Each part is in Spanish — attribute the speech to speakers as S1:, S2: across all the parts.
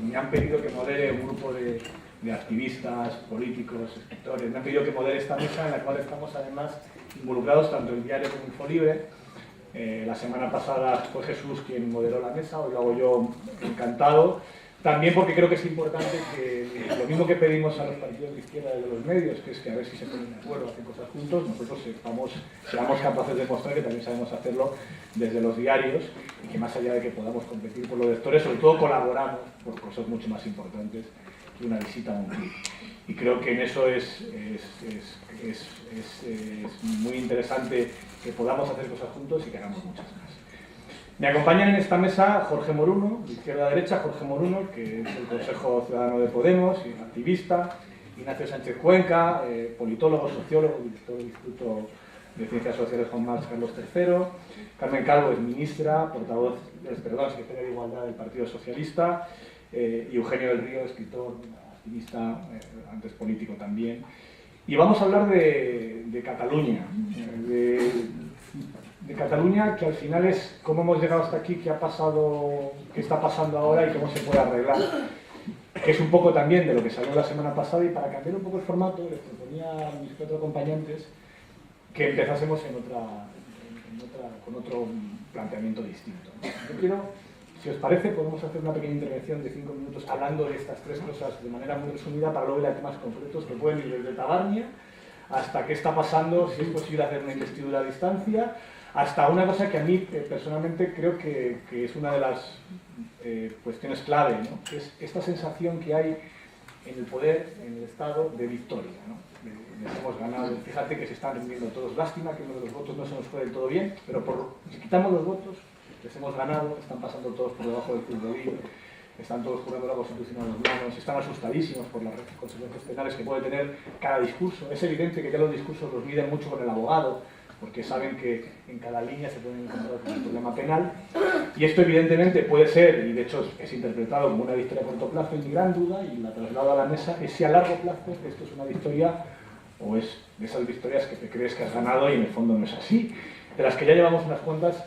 S1: me han pedido que modere un grupo de activistas, políticos, escritores. Me han pedido que modere esta mesa en la cual estamos además involucrados tanto el diario como Infolibre. La semana pasada fue Jesús quien moderó la mesa, hoy lo hago yo encantado. También porque creo que es importante que lo mismo que pedimos a los partidos de izquierda de los medios, que es que a ver si se ponen de acuerdo, hacen cosas juntos, nosotros seamos capaces de mostrar que también sabemos hacerlo desde los diarios y que más allá de que podamos competir por los lectores, sobre todo colaboramos por cosas mucho más importantes que una visita a un club. Y creo que en eso es muy interesante que podamos hacer cosas juntos y que hagamos muchas más. Me acompañan en esta mesa Jorge Moruno, de izquierda a derecha, Jorge Moruno, que es el Consejo Ciudadano de Podemos, y activista, Ignacio Sánchez Cuenca, politólogo, sociólogo, director del Instituto de Ciencias Sociales Juan Marc Carlos III, Carmen Calvo es ministra, secretaria de Igualdad del Partido Socialista, y Eugenio del Río, escritor, activista, antes político también. Y vamos a hablar de Cataluña, de Cataluña, que al final es cómo hemos llegado hasta aquí, qué ha pasado, qué está pasando ahora y cómo se puede arreglar. Que es un poco también de lo que salió la semana pasada, y para cambiar un poco el formato les proponía a mis cuatro acompañantes que empezásemos con otro planteamiento distinto. Yo quiero, si os parece, podemos hacer una pequeña intervención de 5 minutos hablando de estas tres cosas de manera muy resumida para luego ir a temas concretos que pueden ir desde Tabarnia hasta qué está pasando, si es posible hacer una investidura a distancia, hasta una cosa que a mí personalmente creo que es una de las cuestiones clave, ¿no? Que es esta sensación que hay en el poder, en el Estado, de victoria, ¿no? Les hemos ganado, fíjate que se están rindiendo todos, lástima que uno de los votos no se nos fue del todo bien, pero si quitamos los votos, les hemos ganado, están pasando todos por debajo del Curdovil, están todos jurando la Constitución a las manos, están asustadísimos por las consecuencias penales que puede tener cada discurso. Es evidente que ya los discursos los miden mucho con el abogado, porque saben que en cada línea se pueden encontrar con un problema penal, y esto evidentemente puede ser, y de hecho es interpretado como una victoria a corto plazo, y mi gran duda, y la traslado a la mesa, es si a largo plazo esto es una victoria o es de esas victorias que te crees que has ganado y en el fondo no es así, de las que ya llevamos unas cuantas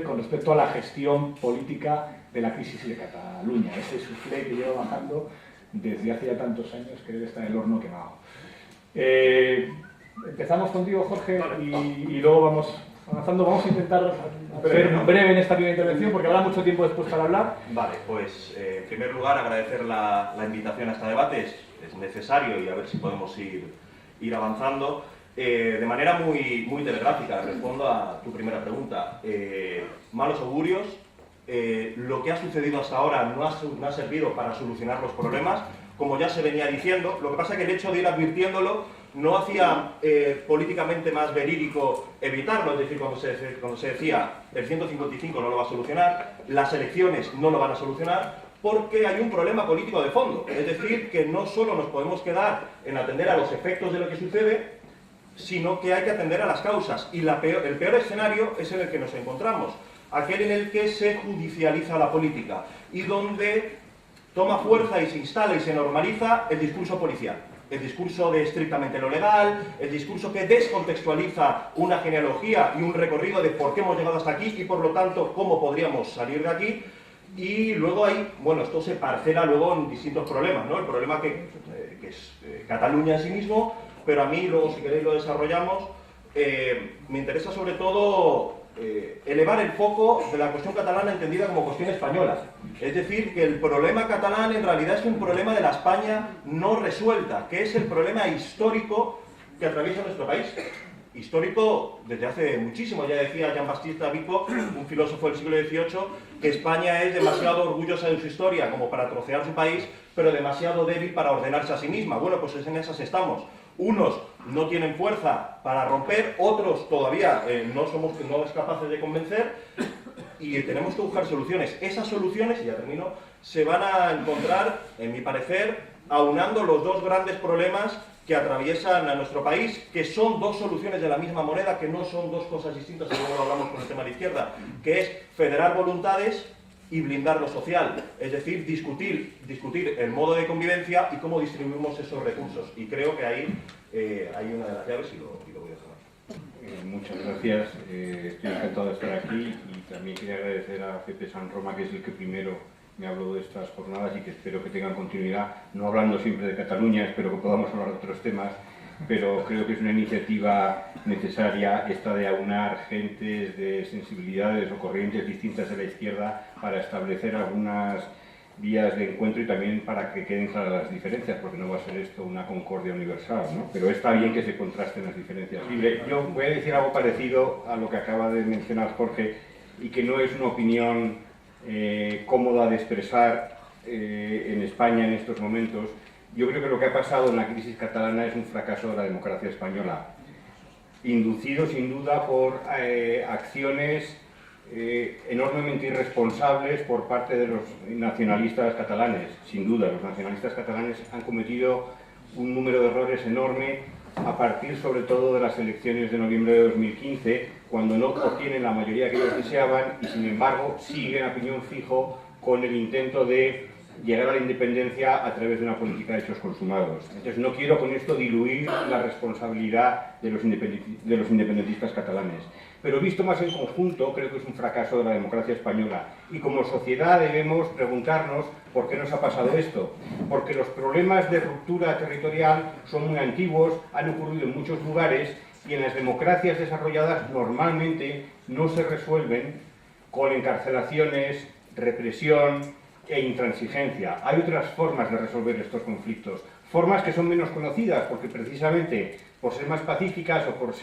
S1: con respecto a la gestión política de la crisis de Cataluña, ese suflé que lleva bajando desde hace ya tantos años que debe estar en el horno quemado. Empezamos contigo, Jorge, y luego vamos avanzando. Vamos a intentar ser breve en esta primera intervención porque habrá mucho tiempo después para hablar.
S2: Vale, pues en primer lugar agradecer la invitación a este debate, es necesario y a ver si podemos ir avanzando. De manera muy telegráfica, respondo a tu primera pregunta. Malos augurios, lo que ha sucedido hasta ahora no ha servido para solucionar los problemas, como ya se venía diciendo. Lo que pasa es que el hecho de ir advirtiéndolo no hacía políticamente más verídico evitarlo, es decir, cuando se decía el 155 no lo va a solucionar, las elecciones no lo van a solucionar, porque hay un problema político de fondo. Es decir, que no solo nos podemos quedar en atender a los efectos de lo que sucede, sino que hay que atender a las causas. Y el peor escenario es en el que nos encontramos, aquel en el que se judicializa la política y donde toma fuerza y se instala y se normaliza el discurso policial. El discurso de estrictamente lo legal, el discurso que descontextualiza una genealogía y un recorrido de por qué hemos llegado hasta aquí y por lo tanto cómo podríamos salir de aquí. Y luego esto se parcela luego en distintos problemas, ¿no? El problema que es Cataluña en sí mismo, pero a mí luego si queréis lo desarrollamos, me interesa sobre todo elevar el foco de la cuestión catalana entendida como cuestión española. Es decir, que el problema catalán en realidad es un problema de la España no resuelta, que es el problema histórico que atraviesa nuestro país. Histórico desde hace muchísimo, ya decía Jean-Baptiste Vico, un filósofo del siglo XVIII, que España es demasiado orgullosa de su historia como para trocear su país, pero demasiado débil para ordenarse a sí misma. Bueno, pues en esas estamos. Unos no tienen fuerza para romper, otros todavía no somos capaces de convencer y tenemos que buscar soluciones. Esas soluciones, y ya termino, se van a encontrar, en mi parecer, aunando los dos grandes problemas que atraviesan a nuestro país, que son dos soluciones de la misma moneda, que no son dos cosas distintas, y luego lo hablamos con el tema de la izquierda, que es federar voluntades y blindar lo social, es decir, discutir el modo de convivencia y cómo distribuimos esos recursos. Y creo que ahí hay una de las llaves y lo voy a dejar.
S3: Muchas gracias, estoy encantado de estar aquí y también quería agradecer a Pepe San Roma, que es el que primero me habló de estas jornadas y que espero que tengan continuidad, no hablando siempre de Cataluña, espero que podamos hablar de otros temas, pero creo que es una iniciativa necesaria esta de aunar gentes de sensibilidades o corrientes distintas de la izquierda para establecer algunas vías de encuentro y también para que queden claras las diferencias, porque no va a ser esto una concordia universal, ¿no? Pero está bien que se contrasten las diferencias. Yo voy a decir algo parecido a lo que acaba de mencionar Jorge y que no es una opinión cómoda de expresar en España en estos momentos. Yo creo que lo que ha pasado en la crisis catalana es un fracaso de la democracia española, inducido sin duda por acciones enormemente irresponsables por parte de los nacionalistas catalanes. Sin duda, los nacionalistas catalanes han cometido un número de errores enorme a partir sobre todo de las elecciones de noviembre de 2015, cuando no obtienen la mayoría que ellos deseaban y sin embargo siguen a piñón fijo con el intento de llegar a la independencia a través de una política de hechos consumados. Entonces no quiero con esto diluir la responsabilidad de los independentistas catalanes. Pero visto más en conjunto, creo que es un fracaso de la democracia española. Y como sociedad debemos preguntarnos por qué nos ha pasado esto. Porque los problemas de ruptura territorial son muy antiguos, han ocurrido en muchos lugares y en las democracias desarrolladas normalmente no se resuelven con encarcelaciones, represión e intransigencia. Hay otras formas de resolver estos conflictos. Formas que son menos conocidas porque precisamente por ser más pacíficas o por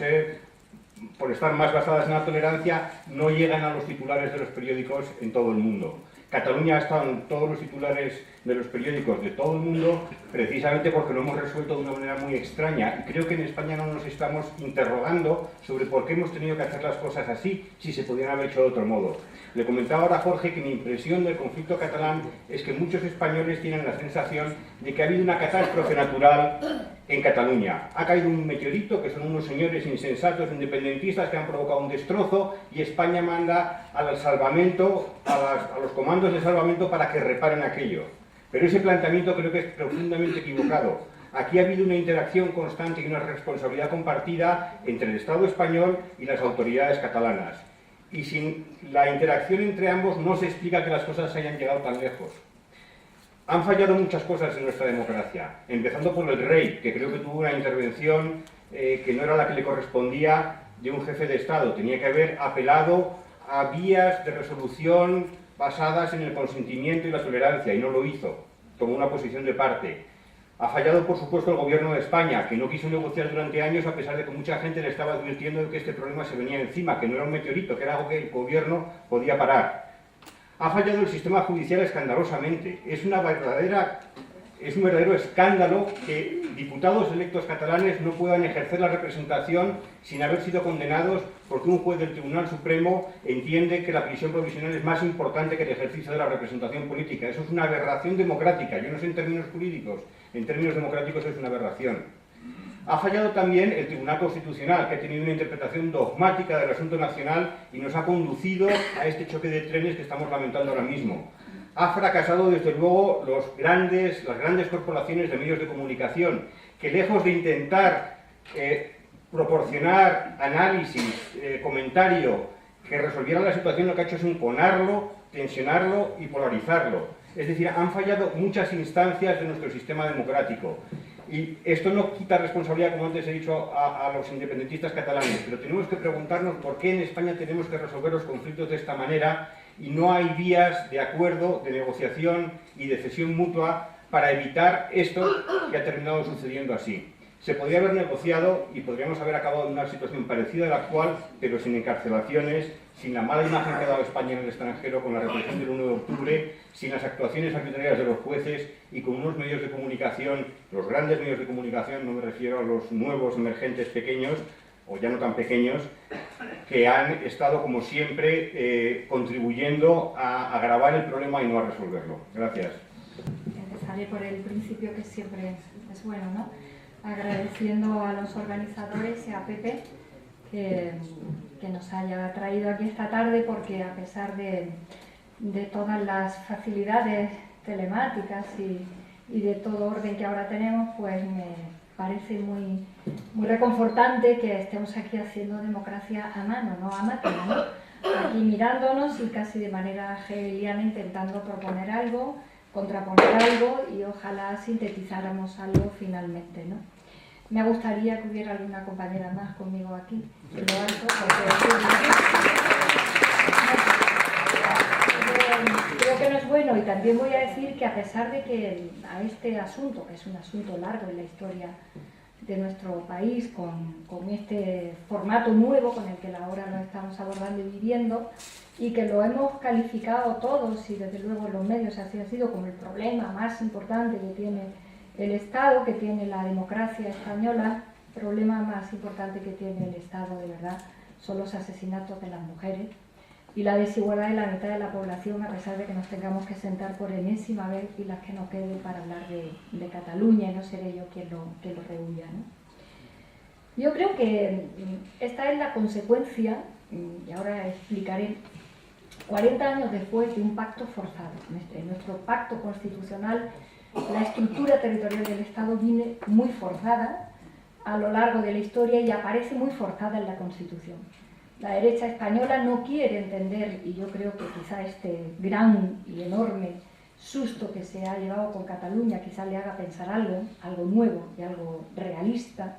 S3: estar más basadas en la tolerancia, no llegan a los titulares de los periódicos en todo el mundo. Cataluña ha estado en todos los titulares de los periódicos de todo el mundo precisamente porque lo hemos resuelto de una manera muy extraña y creo que en España no nos estamos interrogando sobre por qué hemos tenido que hacer las cosas así si se podían haber hecho de otro modo. Le comentaba ahora a Jorge que mi impresión del conflicto catalán es que muchos españoles tienen la sensación de que ha habido una catástrofe natural en Cataluña. Ha caído un meteorito, que son unos señores insensatos, independentistas, que han provocado un destrozo y España manda al salvamento, a los comandos de salvamento para que reparen aquello. Pero ese planteamiento creo que es profundamente equivocado. Aquí ha habido una interacción constante y una responsabilidad compartida entre el Estado español y las autoridades catalanas. Y sin la interacción entre ambos no se explica que las cosas hayan llegado tan lejos. Han fallado muchas cosas en nuestra democracia, empezando por el rey, que creo que tuvo una intervención que no era la que le correspondía de un jefe de Estado. Tenía que haber apelado a vías de resolución basadas en el consentimiento y la tolerancia, y no lo hizo. Tomó una posición de parte. Ha fallado, por supuesto, el gobierno de España, que no quiso negociar durante años, a pesar de que mucha gente le estaba advirtiendo de que este problema se venía encima, que no era un meteorito, que era algo que el gobierno podía parar. Ha fallado el sistema judicial escandalosamente. Es un verdadero escándalo que diputados electos catalanes no puedan ejercer la representación sin haber sido condenados porque un juez del Tribunal Supremo entiende que la prisión provisional es más importante que el ejercicio de la representación política. Eso es una aberración democrática. Yo no sé en términos jurídicos, en términos democráticos es una aberración. Ha fallado también el Tribunal Constitucional, que ha tenido una interpretación dogmática del asunto nacional y nos ha conducido a este choque de trenes que estamos lamentando ahora mismo. Ha fracasado, desde luego, las grandes corporaciones de medios de comunicación, que lejos de intentar proporcionar análisis, comentario, que resolviera la situación, lo que ha hecho es enconarlo, tensionarlo y polarizarlo. Es decir, han fallado muchas instancias de nuestro sistema democrático. Y esto no quita responsabilidad, como antes he dicho, a los independentistas catalanes, pero tenemos que preguntarnos por qué en España tenemos que resolver los conflictos de esta manera y no hay vías de acuerdo, de negociación y de cesión mutua para evitar esto que ha terminado sucediendo así. Se podría haber negociado y podríamos haber acabado en una situación parecida a la actual, pero sin encarcelaciones, sin la mala imagen que ha dado España en el extranjero con la represión del 1 de octubre, sin las actuaciones arbitrarias de los jueces y con unos medios de comunicación, los grandes medios de comunicación, no me refiero a los nuevos emergentes pequeños, o ya no tan pequeños, que han estado, como siempre, contribuyendo a agravar el problema y no a resolverlo. Gracias.
S4: Empezaré por el principio, que siempre es bueno, ¿no? Agradeciendo a los organizadores y a Pepe que nos haya traído aquí esta tarde, porque a pesar de todas las facilidades telemáticas y de todo orden que ahora tenemos, pues me parece muy reconfortante que estemos aquí haciendo democracia a mano, no a máquina, ¿no? aquí mirándonos y casi de manera hegeliana intentando proponer algo, contraponer algo y ojalá sintetizáramos algo finalmente, ¿no? Me gustaría que hubiera alguna compañera más conmigo aquí, en lo alto, creo que no es bueno. Y también voy a decir que a pesar de que a este asunto, que es un asunto largo en la historia de nuestro país, con este formato nuevo con el que ahora lo estamos abordando y viviendo, y que lo hemos calificado todos, y desde luego en los medios así ha sido, como el problema más importante que tiene el Estado, que tiene la democracia española, el problema más importante que tiene el Estado de verdad son los asesinatos de las mujeres y la desigualdad de la mitad de la población, a pesar de que nos tengamos que sentar por enésima vez y las que nos queden para hablar de Cataluña, y no seré yo quien lo rehuya, ¿no? Yo creo que esta es la consecuencia, y ahora explicaré, 40 años después de un pacto forzado. En nuestro pacto constitucional, la estructura territorial del Estado viene muy forzada a lo largo de la historia y aparece muy forzada en la Constitución. La derecha española no quiere entender, y yo creo que quizá este gran y enorme susto que se ha llevado con Cataluña quizá le haga pensar algo nuevo y algo realista.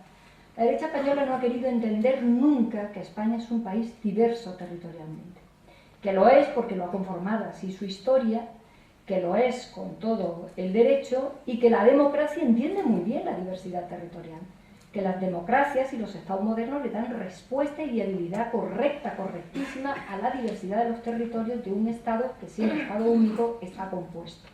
S4: La derecha española no ha querido entender nunca que España es un país diverso territorialmente, que lo es porque lo ha conformado así su historia, que lo es con todo el derecho, y que la democracia entiende muy bien la diversidad territorial, que las democracias y los estados modernos le dan respuesta y viabilidad correcta, correctísima a la diversidad de los territorios de un estado que, siendo estado único, está compuesto.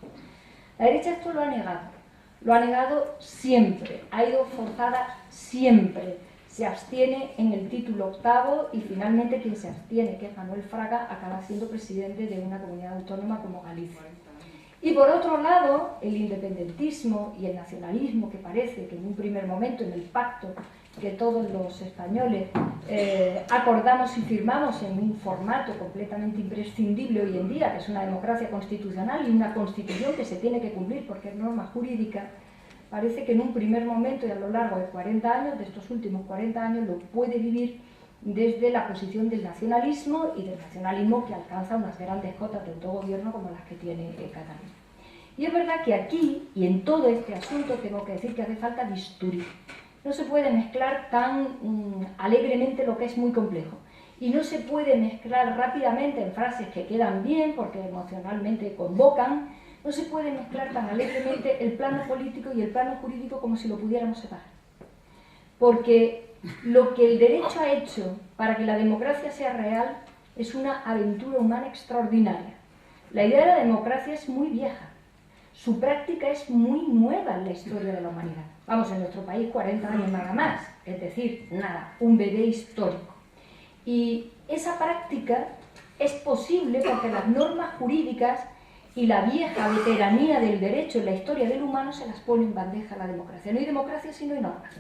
S4: La derecha esto lo ha negado siempre, ha ido forzada siempre, se abstiene en el título octavo y finalmente quien se abstiene, que es Manuel Fraga, acaba siendo presidente de una comunidad autónoma como Galicia. Y por otro lado, el independentismo y el nacionalismo, que parece que en un primer momento, en el pacto que todos los españoles acordamos y firmamos en un formato completamente imprescindible hoy en día, que es una democracia constitucional y una constitución que se tiene que cumplir porque es norma jurídica, parece que en un primer momento y a lo largo de 40 años, de estos últimos 40 años, lo puede vivir desde la posición del nacionalismo y del nacionalismo que alcanza unas grandes cotas de autogobierno como las que tiene Cataluña. Y es verdad que aquí, y en todo este asunto, tengo que decir que hace falta bisturí. No se puede mezclar tan alegremente lo que es muy complejo. Y no se puede mezclar rápidamente en frases que quedan bien porque emocionalmente convocan. No se puede mezclar tan alegremente el plano político y el plano jurídico como si lo pudiéramos separar. Porque lo que el derecho ha hecho para que la democracia sea real es una aventura humana extraordinaria. La idea de la democracia es muy vieja. Su práctica es muy nueva en la historia de la humanidad. Vamos, en nuestro país 40 años nada más, es decir, nada, un bebé histórico. Y esa práctica es posible porque las normas jurídicas y la vieja veteranía del derecho en la historia del humano se las pone en bandeja a la democracia. No hay democracia si no hay normas.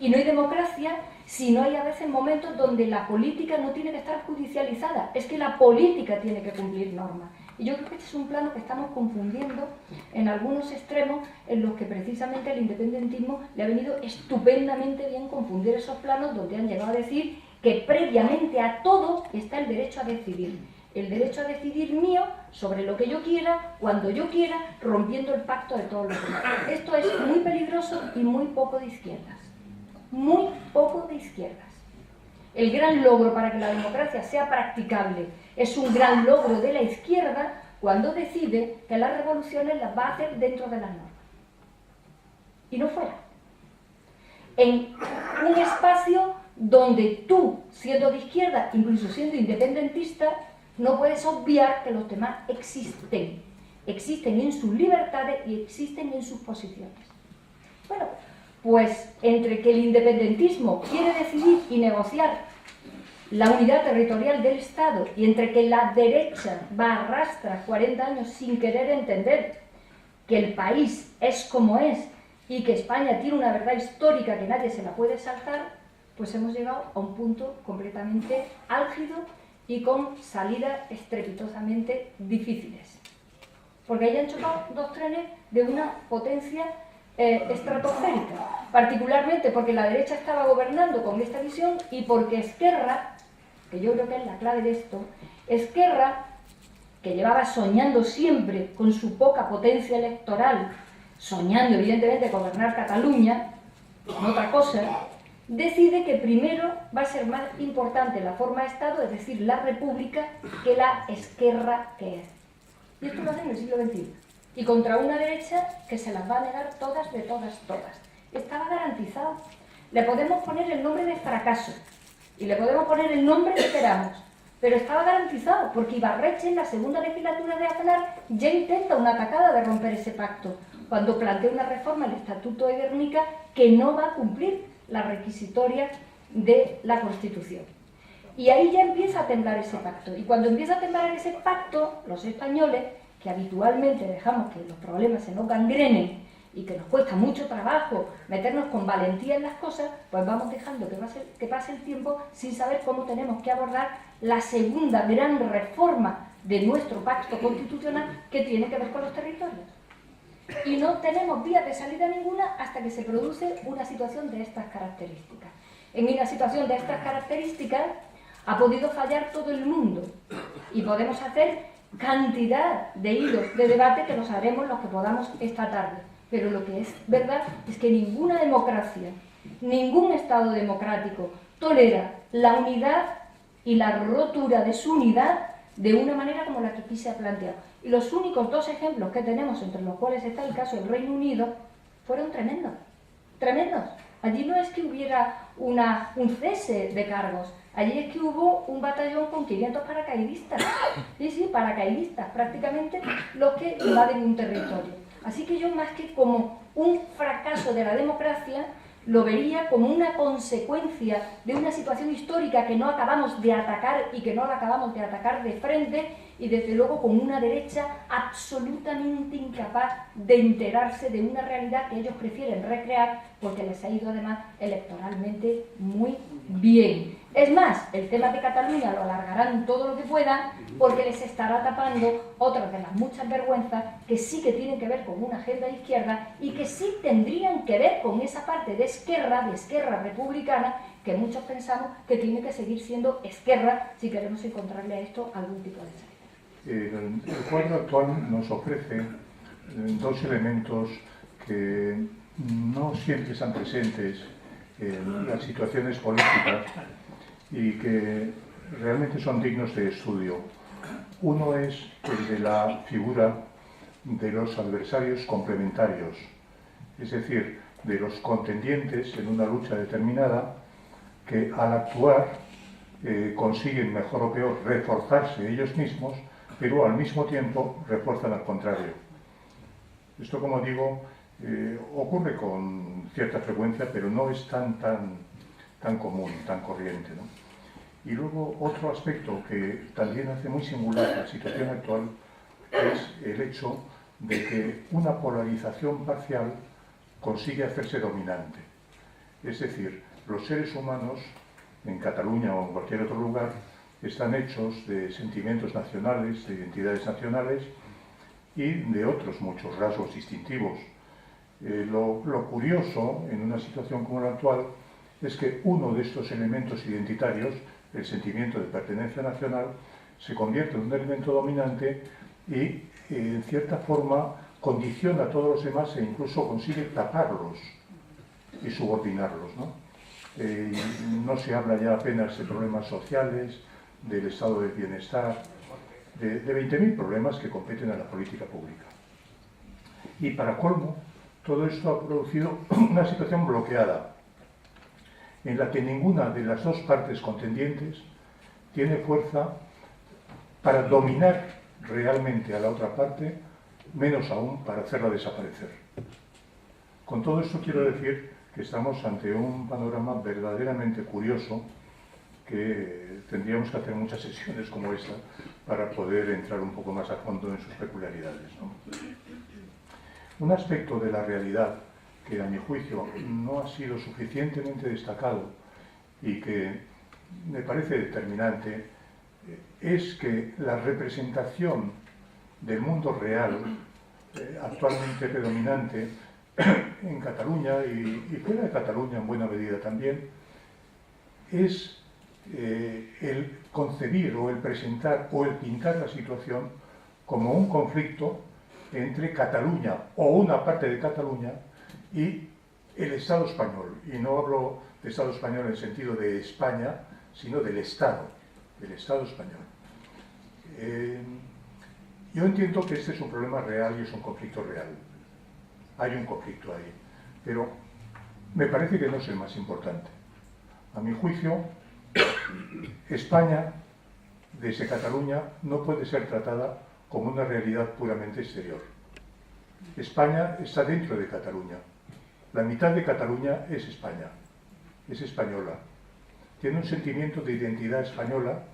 S4: Y no hay democracia si no hay a veces momentos donde la política no tiene que estar judicializada. Es que la política tiene que cumplir normas. Y yo creo que este es un plano que estamos confundiendo en algunos extremos en los que precisamente el independentismo le ha venido estupendamente bien confundir esos planos donde han llegado a decir que previamente a todo está el derecho a decidir. El derecho a decidir mío sobre lo que yo quiera, cuando yo quiera, rompiendo el pacto de todos los demás. Esto es muy peligroso y muy poco de izquierdas. Muy poco de izquierdas. El gran logro para que la democracia sea practicable es un gran logro de la izquierda cuando decide que las revoluciones las va a hacer dentro de las normas. Y no fuera. En un espacio donde tú, siendo de izquierda, incluso siendo independentista, no puedes obviar que los demás existen. Existen en sus libertades y existen en sus posiciones. Bueno, pues entre que el independentismo quiere decidir y negociar la unidad territorial del Estado y entre que la derecha arrastra 40 años sin querer entender que el país es como es y que España tiene una verdad histórica que nadie se la puede saltar, pues hemos llegado a un punto completamente álgido y con salidas estrepitosamente difíciles. Porque ahí han chocado dos trenes de una potencia estratosférica, particularmente porque la derecha estaba gobernando con esta visión y porque Esquerra que yo creo que es la clave de esto, Esquerra, que llevaba soñando siempre con su poca potencia electoral, soñando evidentemente gobernar Cataluña, no otra cosa, decide que primero va a ser más importante la forma de Estado, es decir, la república, que la Esquerra que es. Y esto lo hace en el siglo XXI. Y contra una derecha que se las va a negar todas, de todas, todas. Estaba garantizado. Le podemos poner el nombre de fracaso y le podemos poner el nombre que queramos, pero estaba garantizado, porque Ibarretxe en la segunda legislatura de Aznar ya intenta una atacada de romper ese pacto, cuando plantea una reforma al Estatuto de Gernika que no va a cumplir la requisitoria de la Constitución. Y ahí ya empieza a temblar ese pacto. Y cuando empieza a temblar ese pacto, los españoles, que habitualmente dejamos que los problemas se nos gangrenen y que nos cuesta mucho trabajo meternos con valentía en las cosas, pues vamos dejando que pase el tiempo sin saber cómo tenemos que abordar la segunda gran reforma de nuestro pacto constitucional, que tiene que ver con los territorios. Y no tenemos vías de salida ninguna hasta que se produce una situación de estas características. En una situación de estas características ha podido fallar todo el mundo y podemos hacer cantidad de hilos de debate que los haremos los que podamos esta tarde. Pero lo que es verdad es que ninguna democracia, ningún Estado democrático tolera la unidad y la rotura de su unidad de una manera como la que aquí se ha planteado. Y los únicos dos ejemplos que tenemos, entre los cuales está el caso del Reino Unido, fueron tremendos. Tremendos. Allí no es que hubiera un cese de cargos, allí es que hubo un batallón con 500 paracaidistas. Sí, paracaidistas, prácticamente los que invaden un territorio. Así que yo, más que como un fracaso de la democracia, lo vería como una consecuencia de una situación histórica que no acabamos de atacar y que no la acabamos de atacar de frente, y desde luego con una derecha absolutamente incapaz de enterarse de una realidad que ellos prefieren recrear porque les ha ido además electoralmente muy bien. Es más, el tema de Cataluña lo alargarán todo lo que puedan porque les estará tapando otras de las muchas vergüenzas que sí que tienen que ver con una agenda de izquierda y que sí tendrían que ver con esa parte de Esquerra republicana, que muchos pensamos que tiene que seguir siendo Esquerra si queremos encontrarle a esto algún tipo de salida.
S5: El cuadro actual nos ofrece dos elementos que no siempre están presentes en las situaciones políticas y que realmente son dignos de estudio. Uno es el de la figura de los adversarios complementarios, es decir, de los contendientes en una lucha determinada que al actuar consiguen, mejor o peor, reforzarse ellos mismos, pero al mismo tiempo refuerzan al contrario. Esto, como digo, ocurre con cierta frecuencia, pero no es tan común, tan corriente, ¿no? Y luego otro aspecto que también hace muy singular la situación actual es el hecho de que una polarización parcial consigue hacerse dominante. Es decir, los seres humanos, en Cataluña o en cualquier otro lugar, están hechos de sentimientos nacionales, de identidades nacionales y de otros muchos rasgos distintivos. Lo curioso en una situación como la actual es que uno de estos elementos identitarios, el sentimiento de pertenencia nacional, se convierte en un elemento dominante y en cierta forma condiciona a todos los demás e incluso consigue taparlos y subordinarlos, ¿no? No se habla ya apenas de problemas sociales, del estado del bienestar, de 20.000 problemas que competen a la política pública. Y para colmo, todo esto ha producido una situación bloqueada, en la que ninguna de las dos partes contendientes tiene fuerza para dominar realmente a la otra parte, menos aún para hacerla desaparecer. Con todo esto quiero decir que estamos ante un panorama verdaderamente curioso, que tendríamos que hacer muchas sesiones como esta para poder entrar un poco más a fondo en sus peculiaridades, ¿no? Un aspecto de la realidad que a mi juicio no ha sido suficientemente destacado y que me parece determinante es que la representación del mundo real actualmente predominante en Cataluña y fuera de Cataluña en buena medida también es el concebir o el presentar o el pintar la situación como un conflicto entre Cataluña o una parte de Cataluña y el Estado español. Y no hablo de Estado español en el sentido de España, sino del Estado español. Yo entiendo que este es un problema real y es un conflicto real. Hay un conflicto ahí, pero me parece que no es el más importante. A mi juicio, España, desde Cataluña, no puede ser tratada como una realidad puramente exterior. España está dentro de Cataluña. La mitad de Cataluña es España, es española. Tiene un sentimiento de identidad española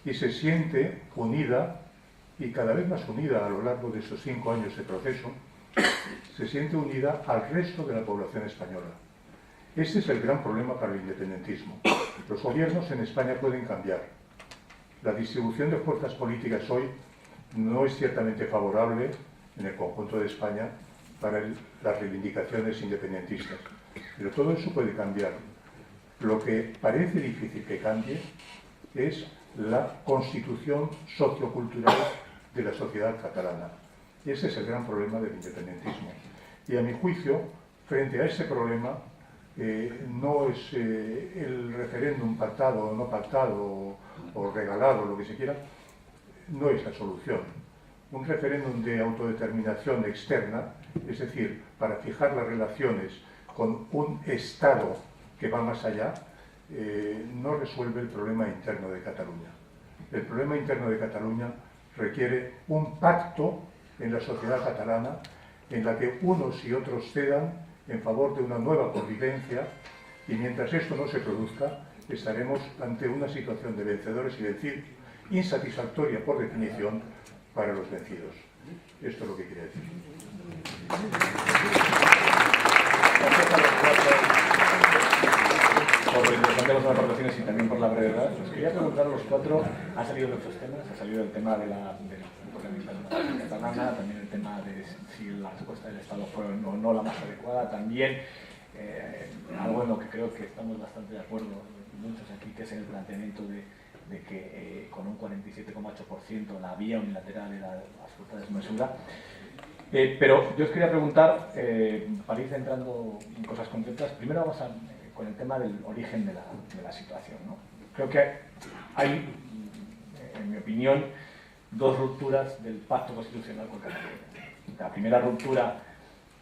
S5: y se siente unida, y cada vez más unida a lo largo de estos 5 años de proceso, se siente unida al resto de la población española. Este es el gran problema para el independentismo. Los gobiernos en España pueden cambiar. La distribución de fuerzas políticas hoy no es ciertamente favorable en el conjunto de España para las reivindicaciones independentistas. Pero todo eso puede cambiar. Lo que parece difícil que cambie es la constitución sociocultural de la sociedad catalana. Y ese es el gran problema del independentismo. Y a mi juicio, frente a ese problema, no es el referéndum pactado o no pactado o regalado, lo que se quiera, no es la solución. Un referéndum de autodeterminación externa, es decir, para fijar las relaciones con un Estado que va más allá, no resuelve el problema interno de Cataluña. El problema interno de Cataluña requiere un pacto en la sociedad catalana en la que unos y otros cedan en favor de una nueva convivencia, y mientras esto no se produzca estaremos ante una situación de vencedores y vencidos, insatisfactoria por definición para los vencidos. Esto es lo que quería decir.
S1: Por las interesantes aportaciones y también por la brevedad. Os quería preguntar a los cuatro, ha salido de otros temas, ha salido el tema de la catalana, también el tema de si la respuesta del Estado fue o no la más adecuada, también algo en lo que creo que estamos bastante de acuerdo muchos aquí, que es el planteamiento de que con un 47,8% la vía unilateral era absoluta desmesura. Pero yo os quería preguntar, para ir entrando en cosas concretas, primero vamos con el tema del origen de la situación, ¿no? Creo que hay, en mi opinión, dos rupturas del pacto constitucional con Cataluña. La primera ruptura,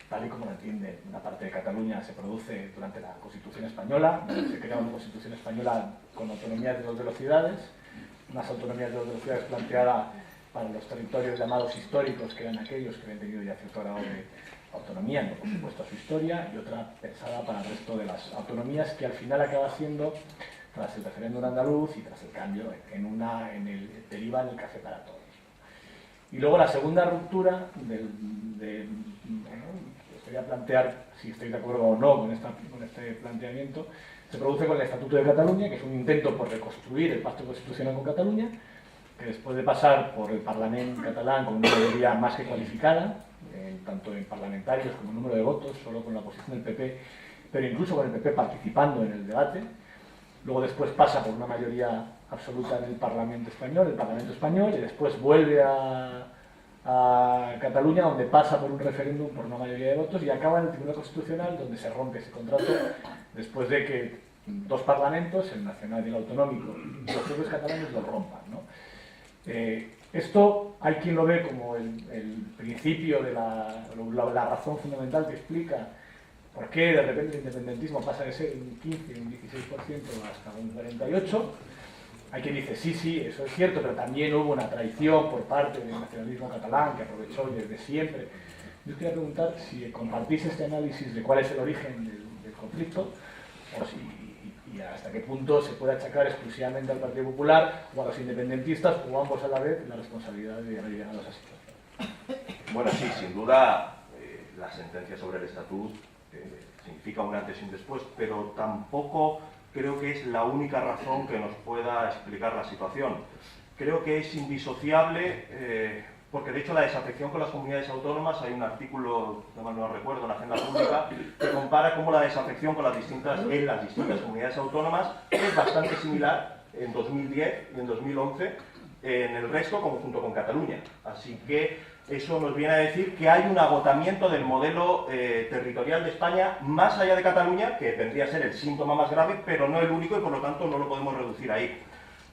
S1: tal y como lo entiende una parte de Cataluña, se produce durante la Constitución Española, donde se crea una Constitución Española con autonomías de 2 velocidades, unas autonomías de 2 velocidades planteadas para los territorios llamados históricos, que eran aquellos que habían tenido ya cierto grado de autonomía, no por supuesto a su historia, y otra pensada para el resto de las autonomías, que al final acaba siendo, tras el referéndum andaluz y tras el cambio, deriva en el café para todos. Y luego la segunda ruptura os quería plantear si estáis de acuerdo o no con este planteamiento, se produce con el Estatuto de Cataluña, que es un intento por reconstruir el pacto constitucional con Cataluña, que después de pasar por el Parlamento catalán con una mayoría más que cualificada, tanto en parlamentarios como en número de votos, solo con la oposición del PP, pero incluso con el PP participando en el debate, luego después pasa por una mayoría absoluta en el Parlamento español, y después vuelve a Cataluña, donde pasa por un referéndum por una mayoría de votos y acaba en el Tribunal Constitucional, donde se rompe ese contrato después de que 2 parlamentos, el nacional y el autonómico, y los propios catalanes lo rompan, ¿no? Esto hay quien lo ve como el principio de la razón fundamental que explica por qué de repente el independentismo pasa de ser un 15, un 16% hasta un 48%. Hay quien dice, sí, eso es cierto, pero también hubo una traición por parte del nacionalismo catalán que aprovechó desde siempre. Yo quería preguntar si compartís este análisis de cuál es el origen del conflicto, y hasta qué punto se puede achacar exclusivamente al Partido Popular o a los independentistas, o ambos a la vez, la responsabilidad de haber llegado a esa situación.
S2: Bueno, sí, sin duda, la sentencia sobre el estatut significa un antes y un después, pero tampoco creo que es la única razón que nos pueda explicar la situación. Creo que es indisociable, porque de hecho la desafección con las comunidades autónomas, hay un artículo, no recuerdo, en la Agenda Pública, que compara cómo la desafección con en las distintas comunidades autónomas es bastante similar, en 2010 y en 2011 en el resto, como junto con Cataluña. Así que eso nos viene a decir que hay un agotamiento del modelo territorial de España más allá de Cataluña, que vendría a ser el síntoma más grave, pero no el único y por lo tanto no lo podemos reducir ahí.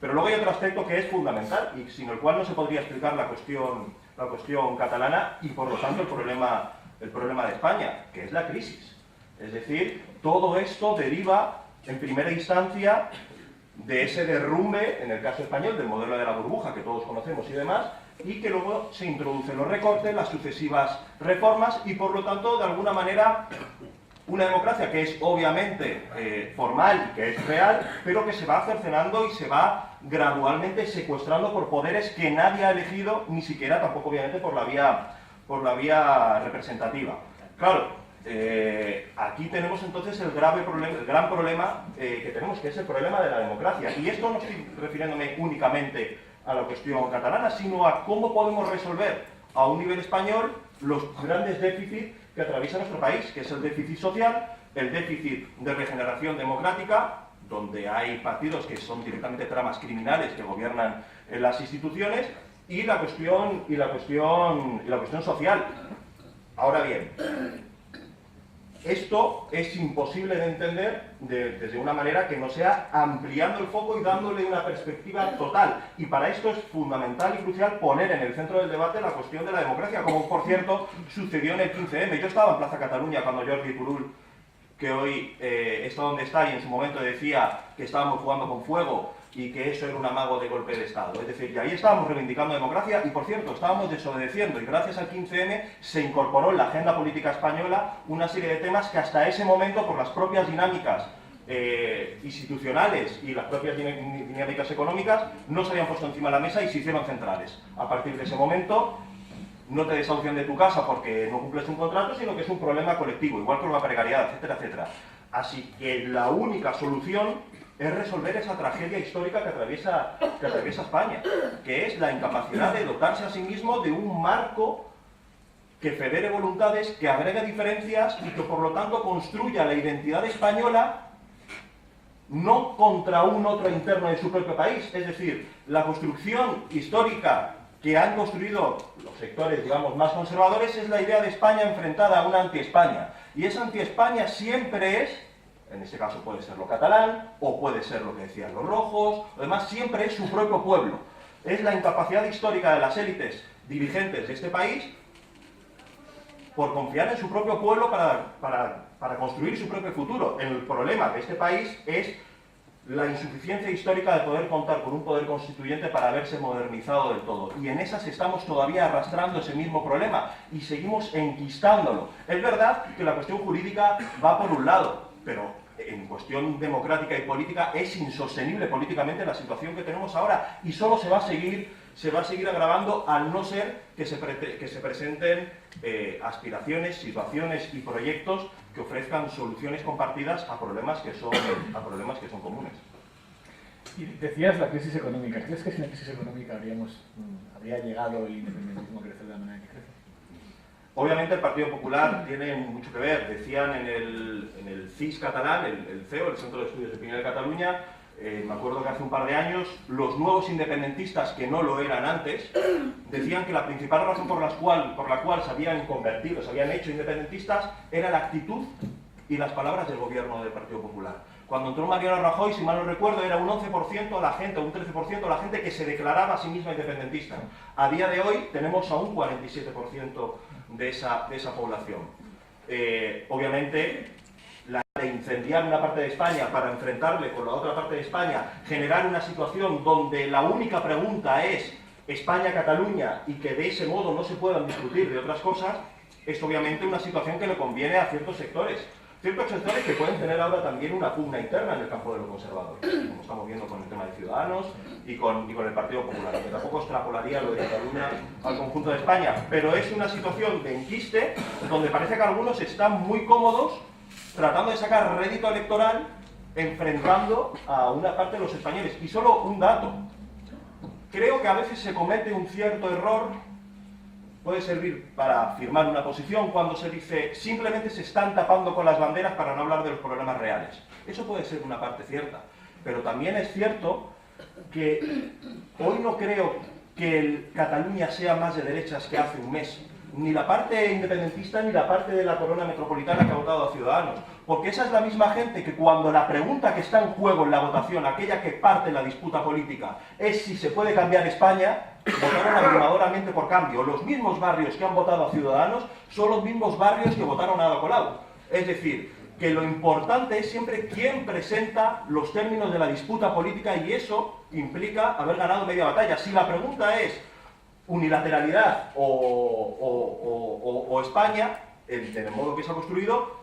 S2: Pero luego hay otro aspecto que es fundamental y sin el cual no se podría explicar la cuestión catalana y por lo tanto el problema de España, que es la crisis. Es decir, todo esto deriva en primera instancia de ese derrumbe, en el caso español, del modelo de la burbuja que todos conocemos y demás, y que luego se introducen los recortes, las sucesivas reformas y por lo tanto, de alguna manera, una democracia que es obviamente formal y que es real, pero que se va cercenando y se va gradualmente secuestrando por poderes que nadie ha elegido, ni siquiera tampoco obviamente por la vía representativa. Claro, aquí tenemos entonces el gran problema que tenemos, que es el problema de la democracia. Y esto no estoy refiriéndome únicamente a la cuestión catalana, sino a cómo podemos resolver a un nivel español los grandes déficits que atraviesa nuestro país, que es el déficit social, el déficit de regeneración democrática, donde hay partidos que son directamente tramas criminales que gobiernan en las instituciones, y la cuestión social. Ahora bien, esto es imposible de entender desde una manera que no sea ampliando el foco y dándole una perspectiva total. Y para esto es fundamental y crucial poner en el centro del debate la cuestión de la democracia, como por cierto sucedió en el 15M. Yo estaba en Plaza Cataluña cuando Jordi Turull, que hoy está donde está y en su momento decía que estábamos jugando con fuego y que eso era un amago de golpe de Estado. Es decir, y ahí estábamos reivindicando democracia y, por cierto, estábamos desobedeciendo y gracias al 15M se incorporó en la agenda política española una serie de temas que hasta ese momento, por las propias dinámicas institucionales y las propias dinámicas económicas, no se habían puesto encima de la mesa y se hicieron centrales. A partir de ese momento, no te desahucian de tu casa porque no cumples un contrato, sino que es un problema colectivo, igual que la precariedad, etcétera, etcétera. Así que la única solución es resolver esa tragedia histórica que atraviesa España, que es la incapacidad de dotarse a sí mismo de un marco que federe voluntades, que agregue diferencias y que por lo tanto construya la identidad española no contra un otro interno de su propio país. Es decir, la construcción histórica que han construido los sectores, digamos, más conservadores es la idea de España enfrentada a una anti-España. Y esa anti-España siempre es, en este caso puede ser lo catalán, o puede ser lo que decían los rojos, además siempre es su propio pueblo. Es la incapacidad histórica de las élites dirigentes de este país por confiar en su propio pueblo para construir su propio futuro. El problema de este país es la insuficiencia histórica de poder contar con un poder constituyente para haberse modernizado del todo. Y en esas estamos todavía arrastrando ese mismo problema y seguimos enquistándolo. Es verdad que la cuestión jurídica va por un lado, pero en cuestión democrática y política es insostenible políticamente la situación que tenemos ahora y solo se va a seguir agravando al no ser que se presenten aspiraciones, situaciones y proyectos que ofrezcan soluciones compartidas a problemas que son comunes.
S1: Y decías la crisis económica. ¿Crees que sin la crisis económica habría llegado el independentismo a crecer de la manera que crece?
S2: Obviamente el Partido Popular tiene mucho que ver. Decían en el CIS catalán, el CEO, el Centro de Estudios de Opinión de Cataluña, me acuerdo que hace un par de años, los nuevos independentistas, que no lo eran antes, decían que la principal razón por la cual se habían convertido, se habían hecho independentistas, era la actitud y las palabras del gobierno del Partido Popular. Cuando entró Mariano Rajoy, si mal no recuerdo, era un 11% de la gente, un 13% de la gente que se declaraba a sí misma independentista. A día de hoy tenemos a un 47% de esa población. Obviamente, la de incendiar una parte de España para enfrentarle con la otra parte de España, generar una situación donde la única pregunta es España-Cataluña y que de ese modo no se puedan discutir de otras cosas, es obviamente una situación que le conviene a ciertos sectores. Ciertos sectores que pueden tener ahora también una pugna interna en el campo de los conservadores, como estamos viendo con el tema de Ciudadanos y con el Partido Popular, que tampoco extrapolaría lo de Cataluña al conjunto de España, pero es una situación de enquiste donde parece que algunos están muy cómodos tratando de sacar rédito electoral enfrentando a una parte de los españoles. Y solo un dato, creo que a veces se comete un cierto error. Puede servir para firmar una posición cuando se dice simplemente se están tapando con las banderas para no hablar de los problemas reales. Eso puede ser una parte cierta, pero también es cierto que hoy no creo que Cataluña sea más de derechas que hace un mes. Ni la parte independentista ni la parte de la corona metropolitana que ha votado a Ciudadanos. Porque esa es la misma gente que cuando la pregunta que está en juego en la votación, aquella que parte la disputa política, es si se puede cambiar España, votaron abrumadoramente por Cambio. Los mismos barrios que han votado a Ciudadanos son los mismos barrios que votaron a Ada Colau. Es decir, que lo importante es siempre quién presenta los términos de la disputa política y eso implica haber ganado media batalla. Si la pregunta es unilateralidad o España, del modo que se ha construido,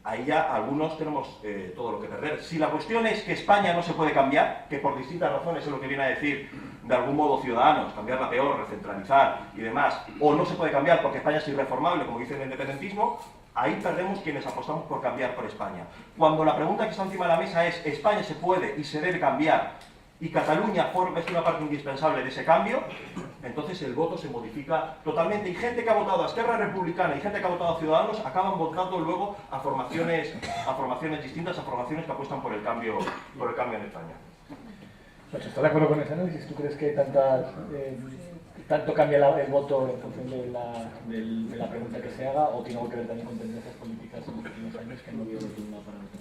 S2: ahí ya algunos tenemos todo lo que perder. Si la cuestión es que España no se puede cambiar, que por distintas razones es lo que viene a decir de algún modo Ciudadanos, cambiarla peor, recentralizar y demás, o no se puede cambiar porque España es irreformable, como dice el independentismo, ahí perdemos quienes apostamos por cambiar por España. Cuando la pregunta que está encima de la mesa es España se puede y se debe cambiar y Cataluña es una parte indispensable de ese cambio, entonces el voto se modifica totalmente y gente que ha votado a Esquerra Republicana y gente que ha votado a Ciudadanos acaban votando luego a formaciones distintas, a formaciones que apuestan por el cambio en España.
S1: ¿Estás de acuerdo con ese análisis? ¿Tú crees que tanto cambia el voto en función de la pregunta que se haga o tiene algo que ver también con tendencias políticas en los últimos años que no veo de un lado para otro?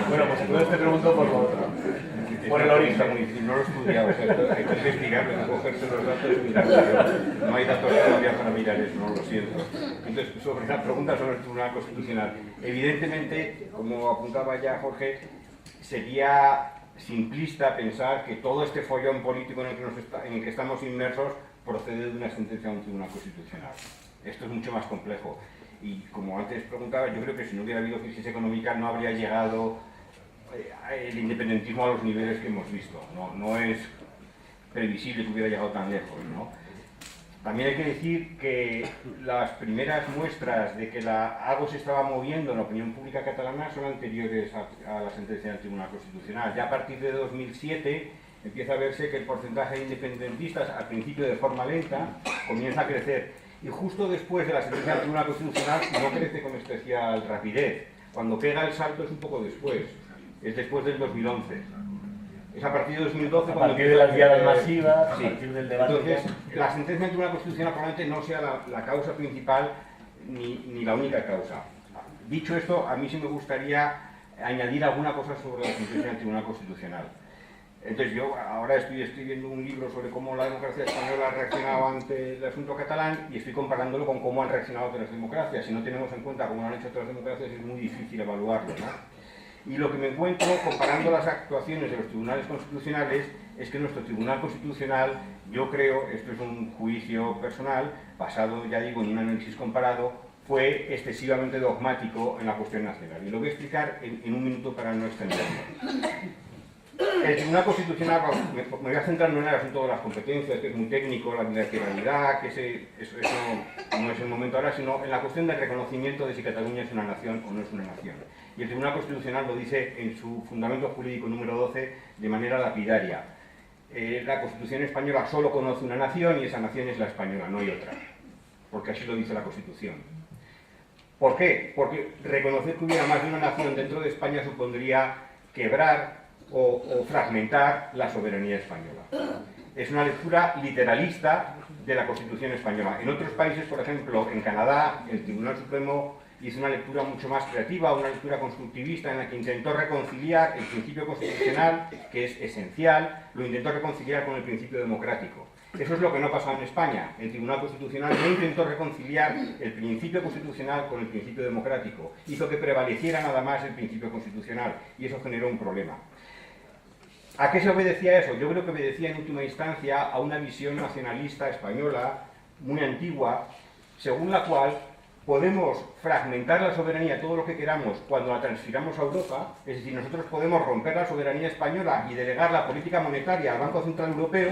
S1: Bueno, pues entonces te pregunto por lo otro. Por el origen.
S3: No lo he estudiado, o sea, hay que investigarlo, hay que cogerse los datos y mirarlo. No hay datos todavía para mirar eso, no lo siento. Entonces, sobre la pregunta sobre el Tribunal Constitucional, evidentemente, como apuntaba ya Jorge, sería simplista pensar que todo este follón político en el que estamos inmersos procede de una sentencia de un Tribunal Constitucional. Esto es mucho más complejo. Y como antes preguntaba, yo creo que si no hubiera habido crisis económica no habría llegado el independentismo a los niveles que hemos visto. No es previsible que hubiera llegado tan lejos, ¿no? También hay que decir que las primeras muestras de que algo se estaba moviendo en la opinión pública catalana son anteriores a la sentencia del Tribunal Constitucional. Ya a partir de 2007 empieza a verse que el porcentaje de independentistas, al principio de forma lenta, comienza a crecer. Y justo después de la sentencia del Tribunal Constitucional no crece con especial rapidez. Cuando pega el salto es un poco después, es después del 2011. Es a partir de 2012 cuando...
S1: A partir de las guiadas masivas,
S3: sí.
S1: A partir del debate...
S3: Entonces, la sentencia del Tribunal Constitucional probablemente no sea la causa principal ni la única causa. Dicho esto, a mí sí me gustaría añadir alguna cosa sobre la sentencia del Tribunal Constitucional. Entonces yo ahora estoy escribiendo un libro sobre cómo la democracia española ha reaccionado ante el asunto catalán y estoy comparándolo con cómo han reaccionado otras democracias. Si no tenemos en cuenta cómo lo han hecho otras democracias es muy difícil evaluarlo, ¿no? Y lo que me encuentro comparando las actuaciones de los tribunales constitucionales es que nuestro Tribunal Constitucional, yo creo, esto es un juicio personal, basado, ya digo, en un análisis comparado, fue excesivamente dogmático en la cuestión nacional. Y lo voy a explicar en un minuto para no extenderlo. El Tribunal Constitucional, me voy a centrar no en el asunto de las competencias, que es muy técnico, la bilateralidad, que eso no es el momento ahora, sino en la cuestión del reconocimiento de si Cataluña es una nación o no es una nación. Y el Tribunal Constitucional lo dice en su fundamento jurídico número 12 de manera lapidaria. La Constitución española solo conoce una nación y esa nación es la española, no hay otra, porque así lo dice la Constitución. ¿Por qué? Porque reconocer que hubiera más de una nación dentro de España supondría quebrar o fragmentar la soberanía española. Es una lectura literalista de la Constitución española. En otros países, por ejemplo, en Canadá, el Tribunal Supremo hizo una lectura mucho más creativa, una lectura constructivista en la que intentó reconciliar el principio constitucional, que es esencial, lo intentó reconciliar con el principio democrático. Eso es lo que no pasó en España. El Tribunal Constitucional no intentó reconciliar el principio constitucional con el principio democrático. Hizo que prevaleciera nada más el principio constitucional y eso generó un problema. ¿A qué se obedecía eso? Yo creo que obedecía en última instancia a una visión nacionalista española muy antigua, según la cual podemos fragmentar la soberanía todo lo que queramos cuando la transfiramos a Europa, es decir, nosotros podemos romper la soberanía española y delegar la política monetaria al Banco Central Europeo,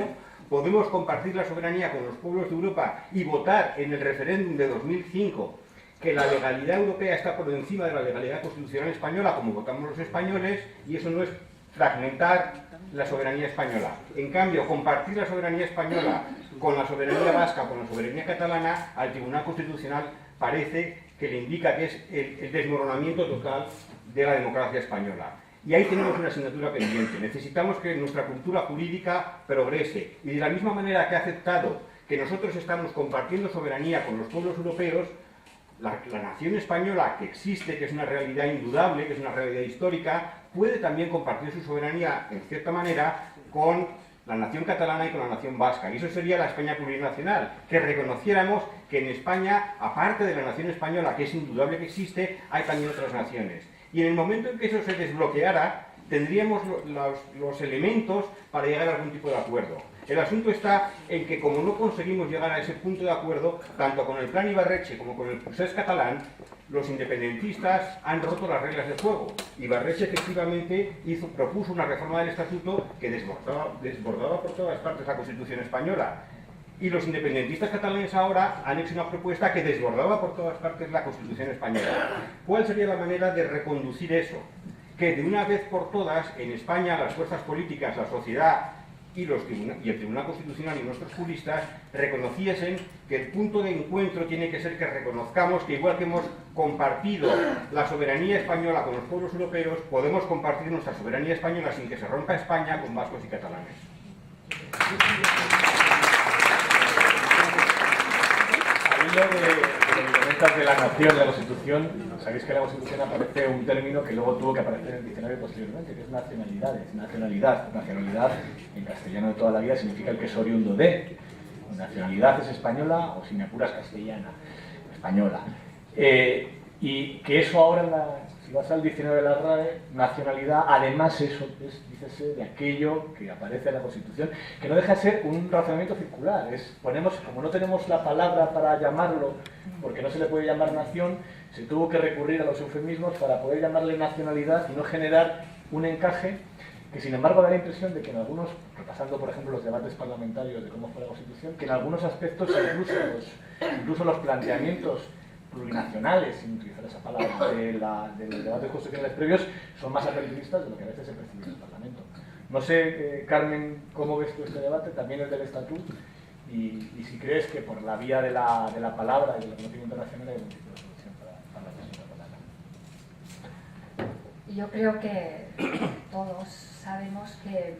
S3: podemos compartir la soberanía con los pueblos de Europa y votar en el referéndum de 2005 que la legalidad europea está por encima de la legalidad constitucional española, como votamos los españoles, y eso no es fragmentar la soberanía española. En cambio, compartir la soberanía española con la soberanía vasca, con la soberanía catalana, al Tribunal Constitucional parece que le indica que es el desmoronamiento total de la democracia española. Y ahí tenemos una asignatura pendiente. Necesitamos que nuestra cultura jurídica progrese. Y de la misma manera que ha aceptado que nosotros estamos compartiendo soberanía con los pueblos europeos, la nación española que existe, que es una realidad indudable, que es una realidad histórica, puede también compartir su soberanía, en cierta manera, con la nación catalana y con la nación vasca. Y eso sería la España plurinacional, que reconociéramos que en España, aparte de la nación española, que es indudable que existe, hay también otras naciones. Y en el momento en que eso se desbloqueara, tendríamos los elementos para llegar a algún tipo de acuerdo. El asunto está en que, como no conseguimos llegar a ese punto de acuerdo, tanto con el Plan Ibarretxe como con el procés catalán, los independentistas han roto las reglas del juego. Ibarretxe efectivamente propuso una reforma del estatuto que desbordaba por todas partes la Constitución española. Y los independentistas catalanes ahora han hecho una propuesta que desbordaba por todas partes la Constitución española. ¿Cuál sería la manera de reconducir eso? Que de una vez por todas, en España, las fuerzas políticas, la sociedad y el Tribunal Constitucional y nuestros juristas reconociesen que el punto de encuentro tiene que ser que reconozcamos que, igual que hemos compartido la soberanía española con los pueblos europeos, podemos compartir nuestra soberanía española sin que se rompa España con vascos y catalanes.
S1: Hablando de elementos de la nación, de la Constitución, sabéis que en la Constitución aparece un término que luego tuvo que aparecer en el diccionario posteriormente, que es nacionalidades. Nacionalidad en castellano de toda la vida significa el que es oriundo de. Nacionalidad es española o, si me apuras, castellana, española. Y que eso ahora, si vas al diccionario de la RAE, nacionalidad, además eso es, dícese, de aquello que aparece en la Constitución, que no deja de ser un razonamiento circular. Como no tenemos la palabra para llamarlo, porque no se le puede llamar nación, se tuvo que recurrir a los eufemismos para poder llamarle nacionalidad y no generar un encaje que, sin embargo, da la impresión de que en algunos, repasando por ejemplo los debates parlamentarios de cómo fue la Constitución, que en algunos aspectos incluso los planteamientos plurinacionales, sin utilizar esa palabra, de los debates constitucionales previos, son más aperturistas de lo que a veces se percibe en el Parlamento. No sé, Carmen, cómo ves tú este debate, también el del Estatuto, y si crees que por la vía de la palabra y del reconocimiento nacional hay algún tipo de solución para la cuestión catalana.
S4: Yo creo que todos sabemos que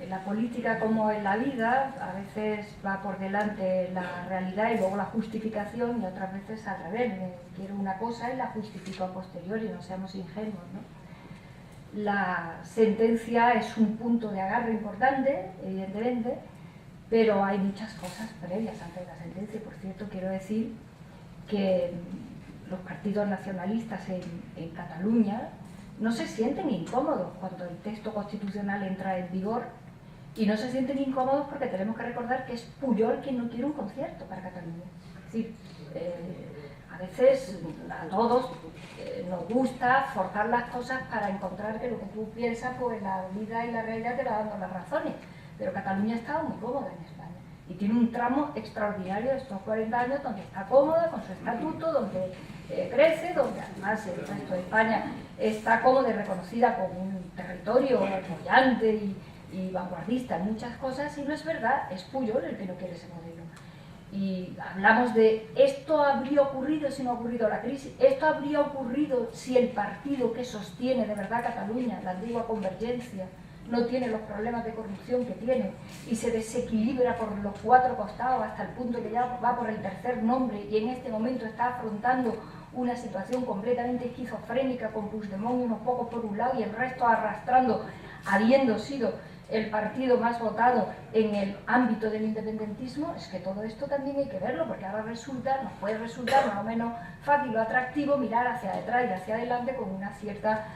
S4: en la política, como en la vida, a veces va por delante la realidad y luego la justificación, y otras veces al revés. Quiero una cosa y la justifico a posteriori, no seamos ingenuos, ¿no? La sentencia es un punto de agarre importante, evidentemente, pero hay muchas cosas previas antes de la sentencia. Por cierto, quiero decir que los partidos nacionalistas en Cataluña no se sienten incómodos cuando el texto constitucional entra en vigor, y no se sienten incómodos porque tenemos que recordar que es Pujol quien no quiere un concierto para Cataluña. Es decir, a veces a todos nos gusta forzar las cosas para encontrar que lo que tú piensas, pues la vida y la realidad te va dando las razones. Pero Cataluña ha estado muy cómoda en España y tiene un tramo extraordinario de estos 40 años donde está cómoda con su estatuto, donde crece, donde además el resto de España está cómoda y reconocida como un territorio apoyante y vanguardista en muchas cosas, y no es verdad, es Pujol el que no quiere ese modelo. Y hablamos de esto habría ocurrido si no ha ocurrido la crisis, esto habría ocurrido si el partido que sostiene de verdad Cataluña, la antigua Convergencia, no tiene los problemas de corrupción que tiene y se desequilibra por los cuatro costados hasta el punto que ya va por el tercer nombre, y en este momento está afrontando una situación completamente esquizofrénica con Puigdemont y unos pocos por un lado y el resto arrastrando, habiendo sido el partido más votado en el ámbito del independentismo. Es que todo esto también hay que verlo, porque ahora nos puede resultar más o menos fácil o atractivo mirar hacia detrás y hacia adelante con una cierta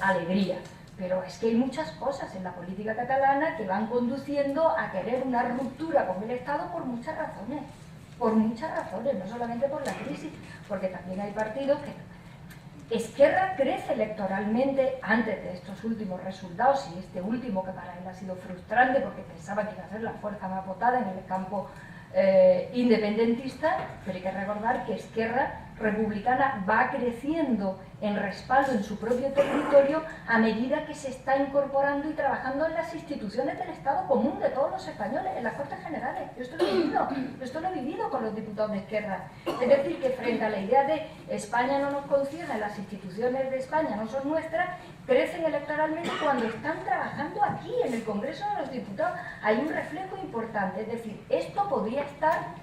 S4: alegría. Pero es que hay muchas cosas en la política catalana que van conduciendo a querer una ruptura con el Estado por muchas razones, no solamente por la crisis, porque también hay partidos que... Esquerra crece electoralmente antes de estos últimos resultados, y este último, que para él ha sido frustrante porque pensaba que iba a ser la fuerza más votada en el campo independentista, pero hay que recordar que Esquerra Republicana va creciendo
S6: en respaldo en su propio territorio a medida que se está incorporando y trabajando en las instituciones del Estado común de todos los españoles, en las Cortes Generales. Yo esto lo he vivido con los diputados de Esquerra. Es decir, que frente a la idea de España no nos concierne, las instituciones de España no son nuestras, crecen electoralmente cuando están trabajando aquí, en el Congreso de los Diputados. Hay un reflejo importante, es decir, esto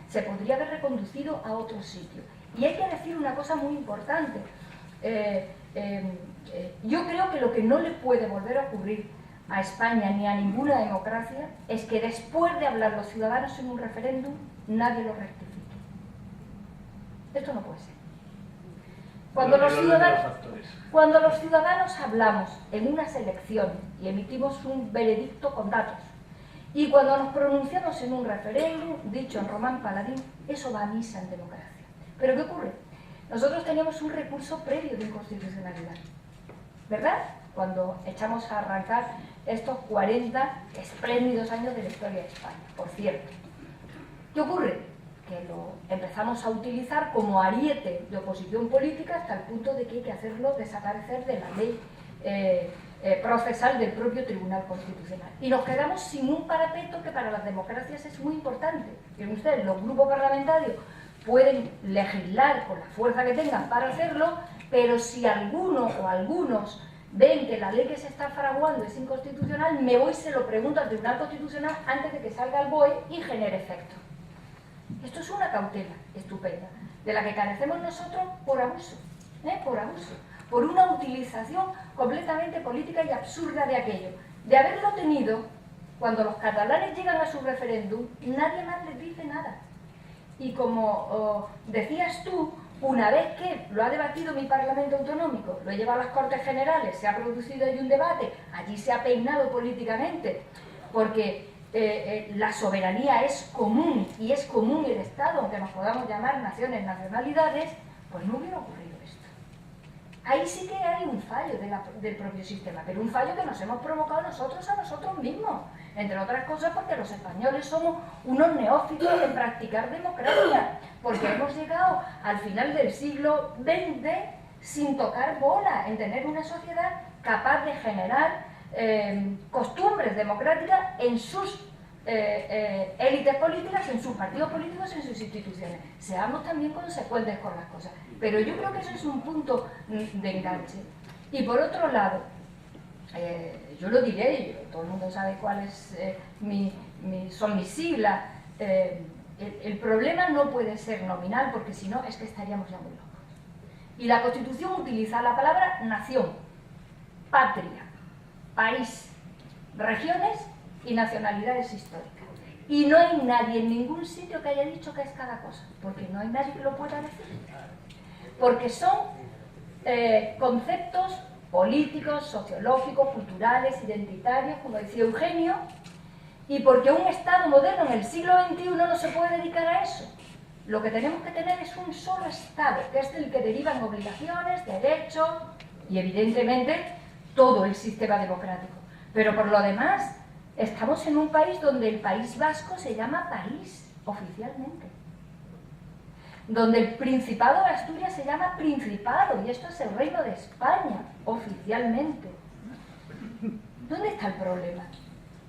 S6: se podría haber reconducido a otro sitio. Y hay que decir una cosa muy importante. Yo creo que lo que no le puede volver a ocurrir a España ni a ninguna democracia es que después de hablar los ciudadanos en un referéndum, nadie lo rectifique. Esto no puede ser. Cuando los ciudadanos hablamos en unas elecciones y emitimos un veredicto con datos, y cuando nos pronunciamos en un referéndum, dicho en Román Paladín, eso va a misa en democracia. ¿Pero qué ocurre? Nosotros teníamos un recurso previo de inconstitucionalidad, ¿verdad? Cuando echamos a arrancar estos 40 espléndidos años de la historia de España, por cierto. ¿Qué ocurre? Que lo empezamos a utilizar como ariete de oposición política hasta el punto de que hay que hacerlo desaparecer de la ley procesal del propio Tribunal Constitucional. Y nos quedamos sin un parapeto que para las democracias es muy importante. Miren ustedes, los grupos parlamentarios pueden legislar con la fuerza que tengan para hacerlo, pero si alguno o algunos ven que la ley que se está fraguando es inconstitucional, me voy y se lo pregunto al Tribunal Constitucional antes de que salga el BOE y genere efecto. Esto es una cautela estupenda, de la que carecemos nosotros por abuso, por una utilización completamente política y absurda de aquello. De haberlo tenido, cuando los catalanes llegan a su referéndum, nadie más les dice nada. Y como decías tú, una vez que lo ha debatido mi Parlamento Autonómico, lo lleva a las Cortes Generales, se ha producido ahí un debate, allí se ha peinado políticamente, porque la soberanía es común, y es común el Estado, aunque nos podamos llamar naciones, nacionalidades, pues no hubiera ocurrido esto. Ahí sí que hay un fallo del propio sistema, pero un fallo que nos hemos provocado nosotros a nosotros mismos, entre otras cosas porque los españoles somos unos neófitos en practicar democracia, porque hemos llegado al final del siglo XX sin tocar bola, en tener una sociedad capaz de generar costumbres democráticas en sus élites políticas, en sus partidos políticos, en sus instituciones. Seamos también consecuentes con las cosas. Pero yo creo que eso es un punto de enganche. Y por otro lado, yo lo diré, todo el mundo sabe cuáles son mis siglas, el problema no puede ser nominal, porque si no es que estaríamos ya muy locos. Y la Constitución utiliza la palabra nación, patria, país, regiones y nacionalidades históricas. Y no hay nadie en ningún sitio que haya dicho que es cada cosa, porque no hay nadie que lo pueda decir. Porque son conceptos políticos, sociológicos, culturales, identitarios, como decía Eugenio, y porque un Estado moderno en el siglo XXI no se puede dedicar a eso. Lo que tenemos que tener es un solo Estado, que es del que derivan obligaciones, derechos y, evidentemente, todo el sistema democrático. Pero por lo demás, estamos en un país donde el País Vasco se llama país, oficialmente. Donde el Principado de Asturias se llama Principado, y esto es el Reino de España, oficialmente. ¿Dónde está el problema?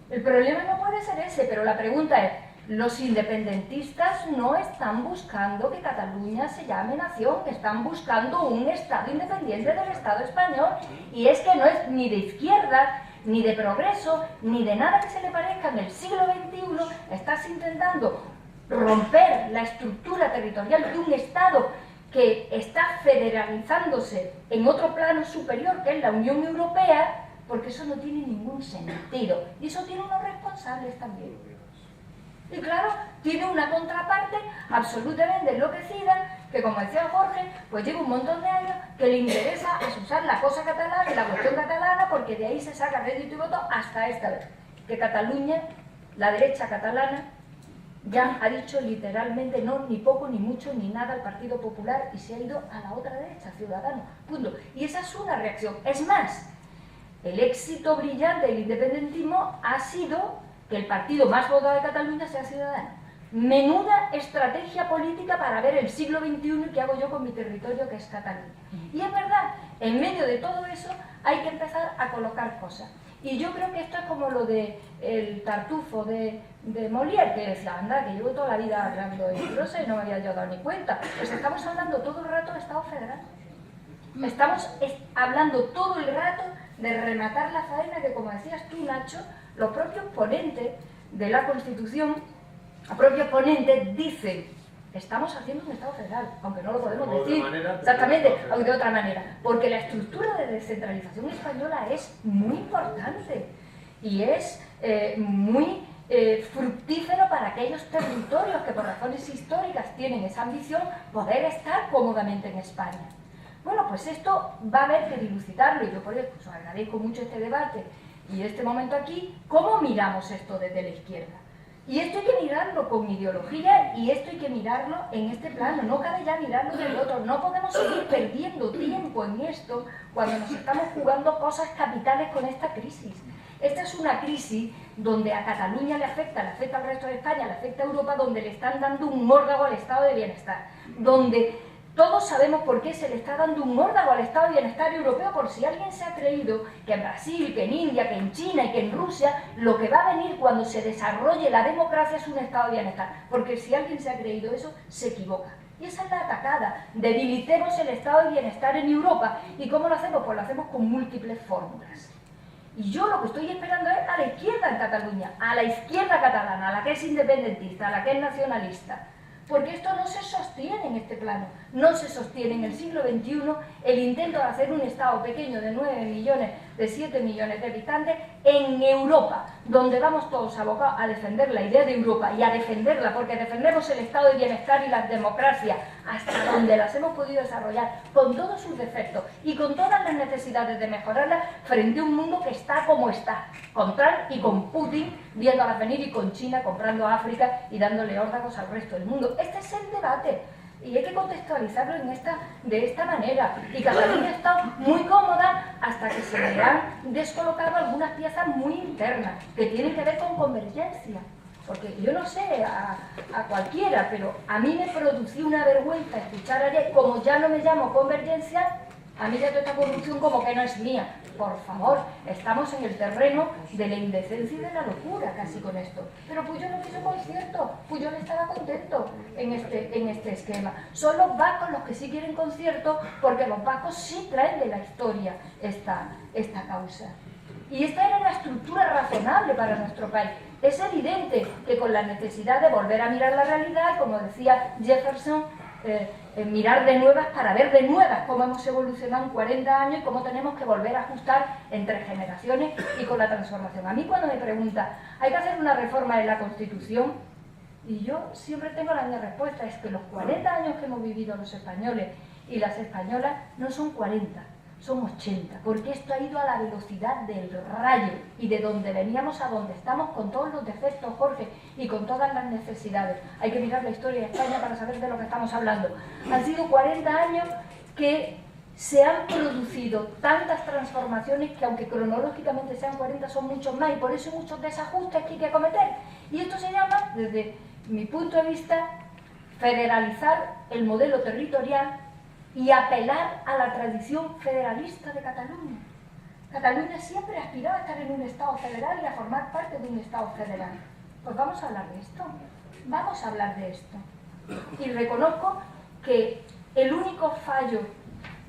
S6: El problema no puede ser ese, pero la pregunta es, los independentistas no están buscando que Cataluña se llame nación, están buscando un Estado independiente del Estado español, y es que no es ni de izquierda, ni de progreso, ni de nada que se le parezca. En el siglo XXI estás intentando romper la estructura territorial de un Estado que está federalizándose en otro plano superior, que es la Unión Europea, porque eso no tiene ningún sentido. Y eso tiene unos responsables también. Y claro, tiene una contraparte absolutamente enloquecida, que como decía Jorge, pues lleva un montón de años que le interesa asusar la cosa catalana y la cuestión catalana, porque de ahí se saca rédito y voto hasta esta vez. Que Cataluña, la derecha catalana, ya ha dicho literalmente no, ni poco, ni mucho, ni nada al Partido Popular, y se ha ido a la otra derecha, Ciudadanos, punto. Y esa es una reacción. Es más, el éxito brillante del independentismo ha sido que el partido más votado de Cataluña sea Ciudadanos. Menuda estrategia política para ver el siglo XXI y qué hago yo con mi territorio, que es Cataluña. Y es verdad, en medio de todo eso hay que empezar a colocar cosas. Y yo creo que esto es como lo de el tartufo de Molière, que decía, anda, que llevo toda la vida hablando de prosa y no me había yo dado ni cuenta. Pues estamos hablando todo el rato de Estado federal. Estamos hablando todo el rato de rematar la faena que, como decías tú, Nacho, los propios ponentes de la Constitución, los propios ponentes dicen, estamos haciendo un Estado federal, aunque no lo podemos decir exactamente, aunque de otra manera, porque la estructura de descentralización española es muy importante y es muy fructífero para aquellos territorios que por razones históricas tienen esa ambición poder estar cómodamente en España. Bueno, pues esto va a haber que dilucidarlo y yo por eso os agradezco mucho este debate y este momento aquí. ¿Cómo miramos esto desde la izquierda? Y esto hay que mirarlo con ideología y esto hay que mirarlo en este plano, no cabe ya mirarlo del otro. No podemos seguir perdiendo tiempo en esto cuando nos estamos jugando cosas capitales con esta crisis. Esta es una crisis donde a Cataluña le afecta al resto de España, le afecta a Europa, donde le están dando un órdago al estado de bienestar, donde todos sabemos por qué se le está dando un órdago al estado de bienestar europeo, por si alguien se ha creído que en Brasil, que en India, que en China y que en Rusia lo que va a venir cuando se desarrolle la democracia es un estado de bienestar, porque si alguien se ha creído eso, se equivoca. Y esa es la atacada. Debilitemos el estado de bienestar en Europa. ¿Y cómo lo hacemos? Pues lo hacemos con múltiples fórmulas. Y yo lo que estoy esperando es a la izquierda en Cataluña, a la izquierda catalana, a la que es independentista, a la que es nacionalista. Porque esto no se sostiene en este plano, no se sostiene en el siglo XXI el intento de hacer un Estado pequeño de 9 millones, de 7 millones de habitantes en Europa, donde vamos todos abocados a defender la idea de Europa y a defenderla, porque defendemos el estado de bienestar y la democracia hasta donde las hemos podido desarrollar, con todos sus defectos y con todas las necesidades de mejorarlas frente a un mundo que está como está, con Trump y con Putin viéndolas venir y con China comprando a África y dándole órdagos al resto del mundo. Este es el debate. Y hay que contextualizarlo de esta manera. Y Cataluña ha estado muy cómoda hasta que se le han descolocado algunas piezas muy internas que tienen que ver con convergencia. Porque yo no sé a cualquiera, pero a mí me producía una vergüenza escuchar ayer, como ya no me llamo convergencia, a mí ya toda esta corrupción como que no es mía. Por favor, estamos en el terreno de la indecencia y de la locura casi con esto. Pero Pujol no quiso concierto, Pujol estaba contento en este esquema. Son los vascos los que sí quieren concierto, porque los vascos sí traen de la historia esta causa. Y esta era una estructura razonable para nuestro país. Es evidente que con la necesidad de volver a mirar la realidad, como decía Jefferson, mirar de nuevas para ver de nuevas cómo hemos evolucionado en 40 años y cómo tenemos que volver a ajustar entre generaciones y con la transformación. A mí cuando me pregunta, ¿hay que hacer una reforma de la Constitución? Y yo siempre tengo la misma respuesta, es que los 40 años que hemos vivido los españoles y las españolas no son 40, son 80, porque esto ha ido a la velocidad del rayo y de donde veníamos a donde estamos con todos los defectos, Jorge, y con todas las necesidades. Hay que mirar la historia de España para saber de lo que estamos hablando. Han sido 40 años que se han producido tantas transformaciones que aunque cronológicamente sean 40 son muchos más y por eso hay muchos desajustes que hay que acometer. Y esto se llama, desde mi punto de vista, federalizar el modelo territorial y apelar a la tradición federalista de Cataluña. Cataluña siempre aspiraba a estar en un Estado federal y a formar parte de un Estado federal. Pues vamos a hablar de esto, vamos a hablar de esto. Y reconozco que el único fallo,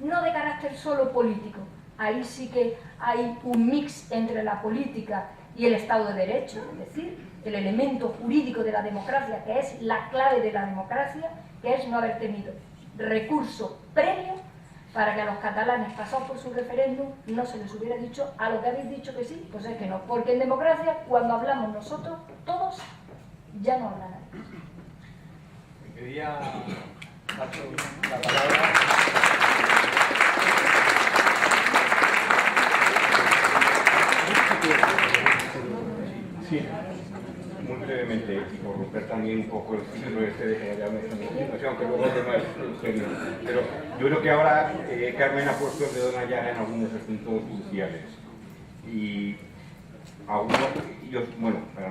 S6: no de carácter solo político, ahí sí que hay un mix entre la política y el Estado de Derecho, es decir, el elemento jurídico de la democracia, que es la clave de la democracia, que es no haber tenido recurso previo para que a los catalanes pasados por su referéndum no se les hubiera dicho a lo que habéis dicho que sí, pues es que no, porque en democracia cuando hablamos nosotros, todos, ya no hablan nadie.
S1: Quería Nacho la palabra.
S3: Sí, muy brevemente, y por romper también un poco el ciclo este de que hayamos tenido situación, aunque luego el tema es serio. Pero yo creo que ahora Carmen ha puesto el dedo en la llaga en algunos asuntos cruciales. Y algunos, bueno, para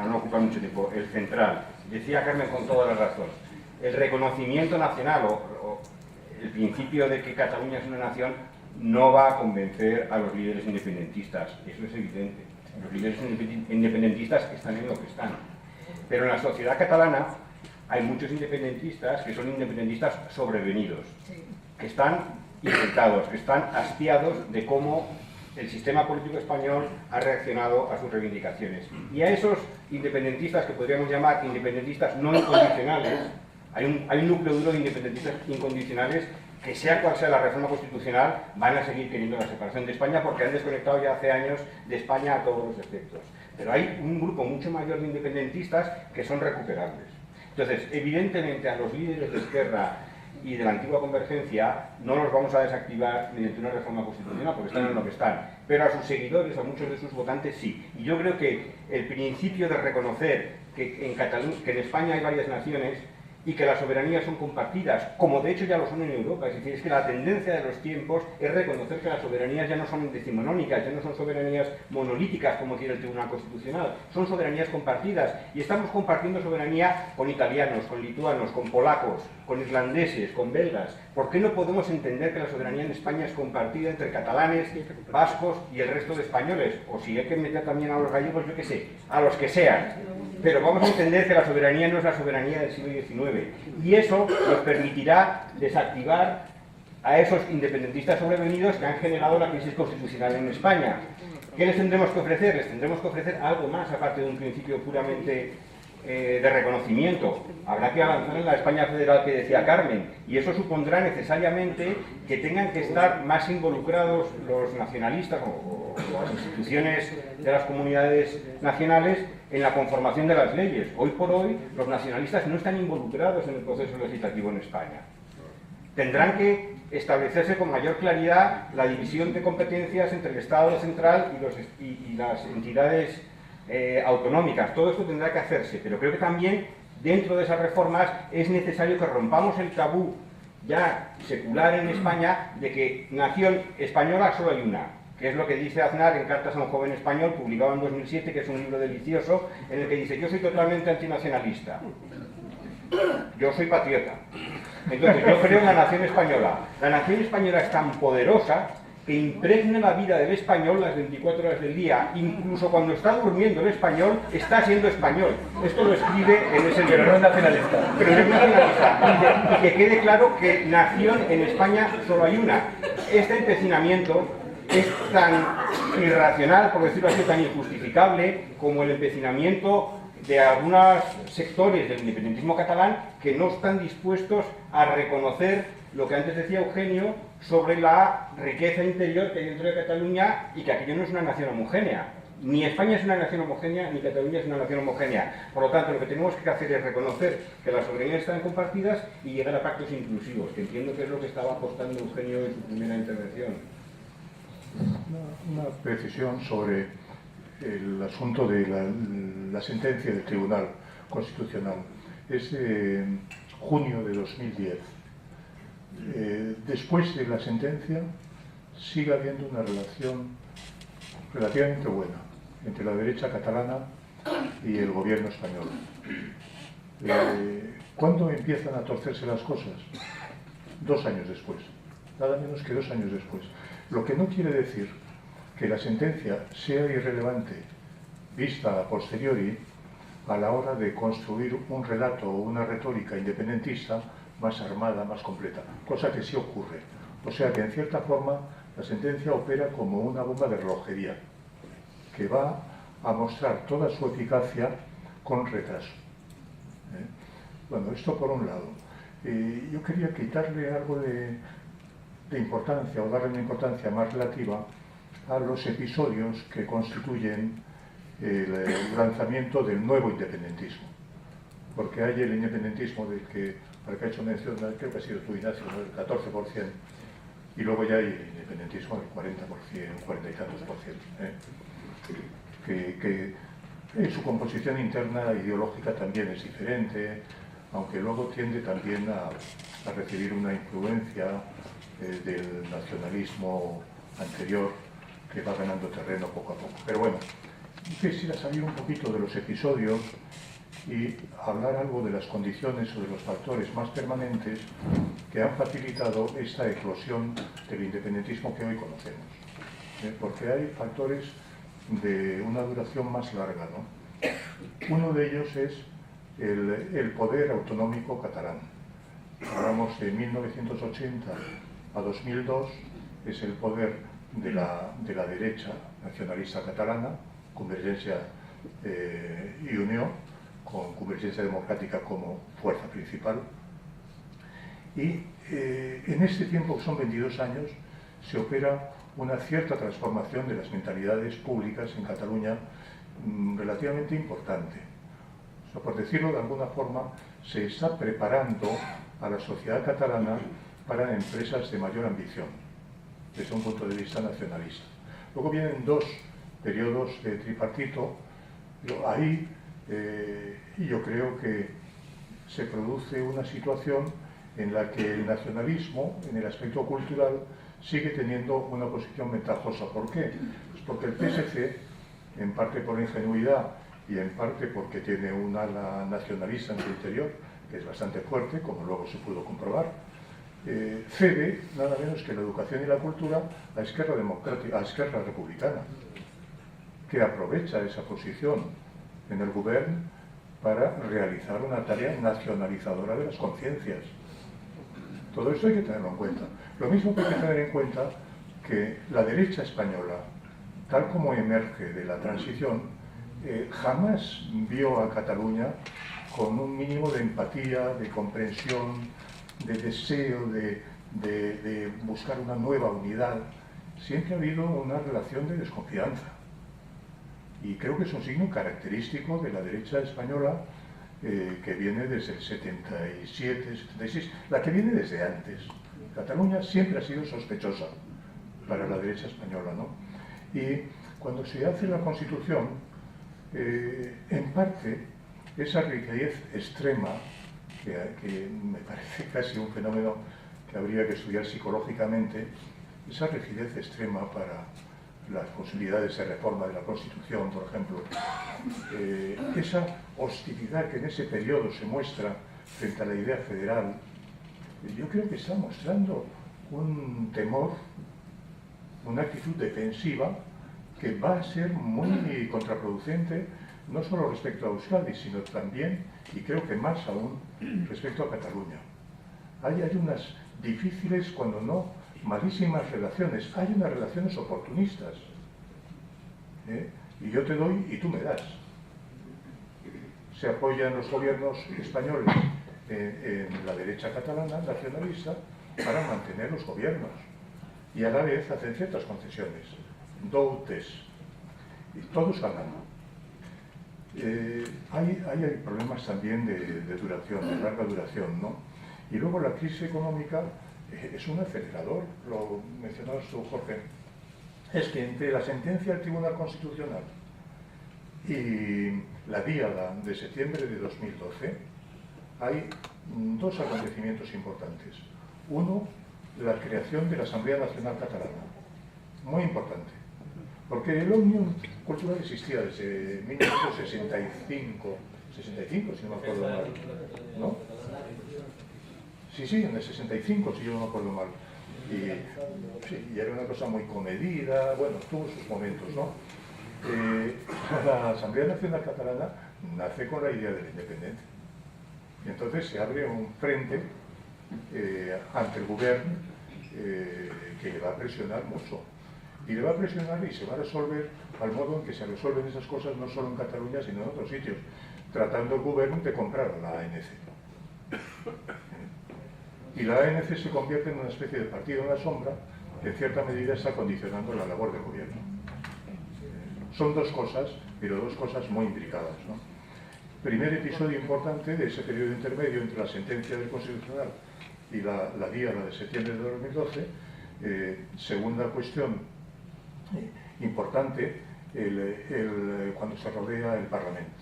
S3: no ocupar mucho tiempo, el central, decía Carmen con toda la razón, el reconocimiento nacional o el principio de que Cataluña es una nación no va a convencer a los líderes independentistas, eso es evidente. Los líderes independentistas están en lo que están. Pero en la sociedad catalana hay muchos independentistas que son independentistas sobrevenidos, que están irritados, que están hastiados de cómo el sistema político español ha reaccionado a sus reivindicaciones. Y a esos independentistas, que podríamos llamar independentistas no incondicionales, hay un núcleo duro de independentistas incondicionales que, sea cual sea la reforma constitucional, van a seguir queriendo la separación de España porque han desconectado ya hace años de España a todos los efectos. Pero hay un grupo mucho mayor de independentistas que son recuperables. Entonces, evidentemente, a los líderes de Esquerra y de la antigua Convergencia no los vamos a desactivar mediante una reforma constitucional porque están en lo que están, pero a sus seguidores, a muchos de sus votantes sí. Y yo creo que el principio de reconocer que en España hay varias naciones y que las soberanías son compartidas, como de hecho ya lo son en Europa, es decir, es que la tendencia de los tiempos es reconocer que las soberanías ya no son decimonónicas, ya no son soberanías monolíticas como quiere el Tribunal Constitucional, son soberanías compartidas, y estamos compartiendo soberanía con italianos, con lituanos, con polacos, con irlandeses, con belgas. ¿Por qué no podemos entender que la soberanía en España es compartida entre catalanes, vascos y el resto de españoles? O si hay que meter también a los gallegos, yo qué sé, a los que sean. Pero vamos a entender que la soberanía no es la soberanía del siglo XIX, y eso nos permitirá desactivar a esos independentistas sobrevenidos que han generado la crisis constitucional en España. ¿Qué les tendremos que ofrecer? Les tendremos que ofrecer algo más, aparte de un principio puramente de reconocimiento. Habrá que avanzar en la España federal que decía Carmen, y eso supondrá necesariamente que tengan que estar más involucrados los nacionalistas o las instituciones de las comunidades nacionales en la conformación de las leyes. Hoy por hoy los nacionalistas no están involucrados en el proceso legislativo en España. Tendrán que establecerse con mayor claridad la división de competencias entre el Estado central y las entidades autonómicas. Todo esto tendrá que hacerse, pero creo que también dentro de esas reformas es necesario que rompamos el tabú ya secular en España de que nación española solo hay una, que es lo que dice Aznar en Cartas a un joven español, publicado en 2007, que es un libro delicioso, en el que dice: yo soy totalmente antinacionalista, yo soy patriota. Entonces yo creo en la nación española. La nación española es tan poderosa que impregna la vida del español las 24 horas del día. Incluso cuando está durmiendo el español, está siendo español. Esto lo escribe en ese libro.
S1: Pero no es nacionalista.
S3: Pero no es nacionalista. Y que quede claro que nación en España solo hay una. Este empecinamiento es tan irracional, por decirlo así, tan injustificable como el empecinamiento de algunos sectores del independentismo catalán que no están dispuestos a reconocer lo que antes decía Eugenio sobre la riqueza interior que hay dentro de Cataluña y que aquello no es una nación homogénea. Ni España es una nación homogénea, ni Cataluña es una nación homogénea. Por lo tanto, lo que tenemos que hacer es reconocer que las soberanías están compartidas y llegar a pactos inclusivos, que entiendo que es lo que estaba apostando Eugenio en su primera intervención.
S5: Una precisión sobre el asunto de la sentencia del Tribunal Constitucional. Es de junio de 2010. Después de la sentencia sigue habiendo una relación relativamente buena entre la derecha catalana y el gobierno español. ¿Cuándo empiezan a torcerse las cosas? 2 años después, nada menos que 2 años después. Lo que no quiere decir que la sentencia sea irrelevante vista a posteriori a la hora de construir un relato o una retórica independentista más armada, más completa, cosa que sí ocurre. O sea que en cierta forma la sentencia opera como una bomba de relojería que va a mostrar toda su eficacia con retraso. Bueno, esto por un lado. Yo quería quitarle algo de importancia o darle una importancia más relativa a los episodios que constituyen el lanzamiento del nuevo independentismo. Porque hay el independentismo del que ha hecho mención, creo que ha sido tú, Ignacio, del 14%, y luego ya hay el independentismo del 40%, 40 y tantos por ciento, que su composición interna ideológica también es diferente, aunque luego tiende también a recibir una influencia del nacionalismo anterior que va ganando terreno poco a poco. Pero bueno, quisiera salir un poquito de los episodios y hablar algo de las condiciones o de los factores más permanentes que han facilitado esta eclosión del independentismo que hoy conocemos. Porque hay factores de una duración más larga, ¿no? Uno de ellos es el poder autonómico catalán. Hablamos de 1980 a 2002, es el poder de la derecha nacionalista catalana, Convergencia y Unió, con Convergencia Democrática como fuerza principal. Y en este tiempo, que son 22 años, se opera una cierta transformación de las mentalidades públicas en Cataluña relativamente importante. O sea, por decirlo de alguna forma, se está preparando a la sociedad catalana para empresas de mayor ambición, desde un punto de vista nacionalista. Luego vienen dos periodos de tripartito. Ahí yo creo que se produce una situación en la que el nacionalismo, en el aspecto cultural, sigue teniendo una posición ventajosa. ¿Por qué? Pues porque el PSC, en parte por ingenuidad y en parte porque tiene un ala nacionalista en su interior, que es bastante fuerte, como luego se pudo comprobar, cede nada menos que la educación y la cultura a Esquerra Democrática, a Esquerra Republicana, que aprovecha esa posición en el gobierno para realizar una tarea nacionalizadora de las conciencias. Todo esto hay que tenerlo en cuenta. Lo mismo que hay que tener en cuenta que la derecha española, tal como emerge de la transición, jamás vio a Cataluña con un mínimo de empatía, de comprensión, de deseo de buscar una nueva unidad. Siempre ha habido una relación de desconfianza. Y creo que es un signo característico de la derecha española que viene desde el 77, 76, la que viene desde antes. Cataluña siempre ha sido sospechosa para la derecha española, ¿no? Y cuando se hace la Constitución, en parte, esa rigidez extrema, que me parece casi un fenómeno que habría que estudiar psicológicamente, esa rigidez extrema para las posibilidades de reforma de la Constitución, por ejemplo, esa hostilidad que en ese periodo se muestra frente a la idea federal, yo creo que está mostrando un temor, una actitud defensiva que va a ser muy contraproducente, no solo respecto a Euskadi, sino también, y creo que más aún, respecto a Cataluña. Hay unas difíciles, cuando no malísimas relaciones, hay unas relaciones oportunistas. Y yo te doy y tú me das. Se apoyan los gobiernos españoles en la derecha catalana, nacionalista, para mantener los gobiernos. Y a la vez hacen ciertas concesiones, doutes, y todos ganan. Hay problemas también de duración, de larga duración, ¿no? Y luego la crisis económica es un acelerador, lo mencionabas tú, Jorge. Es que entre la sentencia del Tribunal Constitucional y la diada de septiembre de 2012 hay dos acontecimientos importantes. Uno, la creación de la Asamblea Nacional Catalana, muy importante, porque el Òmnium Cultural existía desde 1965, 65 si no me acuerdo mal, ¿no? Sí, en el 65, si yo no me acuerdo mal. Y era una cosa muy comedida, bueno, tuvo sus momentos, ¿no? La Asamblea Nacional Catalana nace con la idea de la independencia. Y entonces se abre un frente ante el gobierno que le va a presionar mucho. Y le va a presionar y se va a resolver al modo en que se resuelven esas cosas no solo en Cataluña, sino en otros sitios, tratando el gobierno de comprar a la ANC. Y la ANC se convierte en una especie de partido en la sombra que en cierta medida está condicionando la labor del gobierno. Son dos cosas, pero dos cosas muy imbricadas, ¿no? Primer episodio importante de ese periodo intermedio entre la sentencia del Constitucional y la diada de septiembre de 2012. Segunda cuestión importante, cuando se rodea el Parlamento.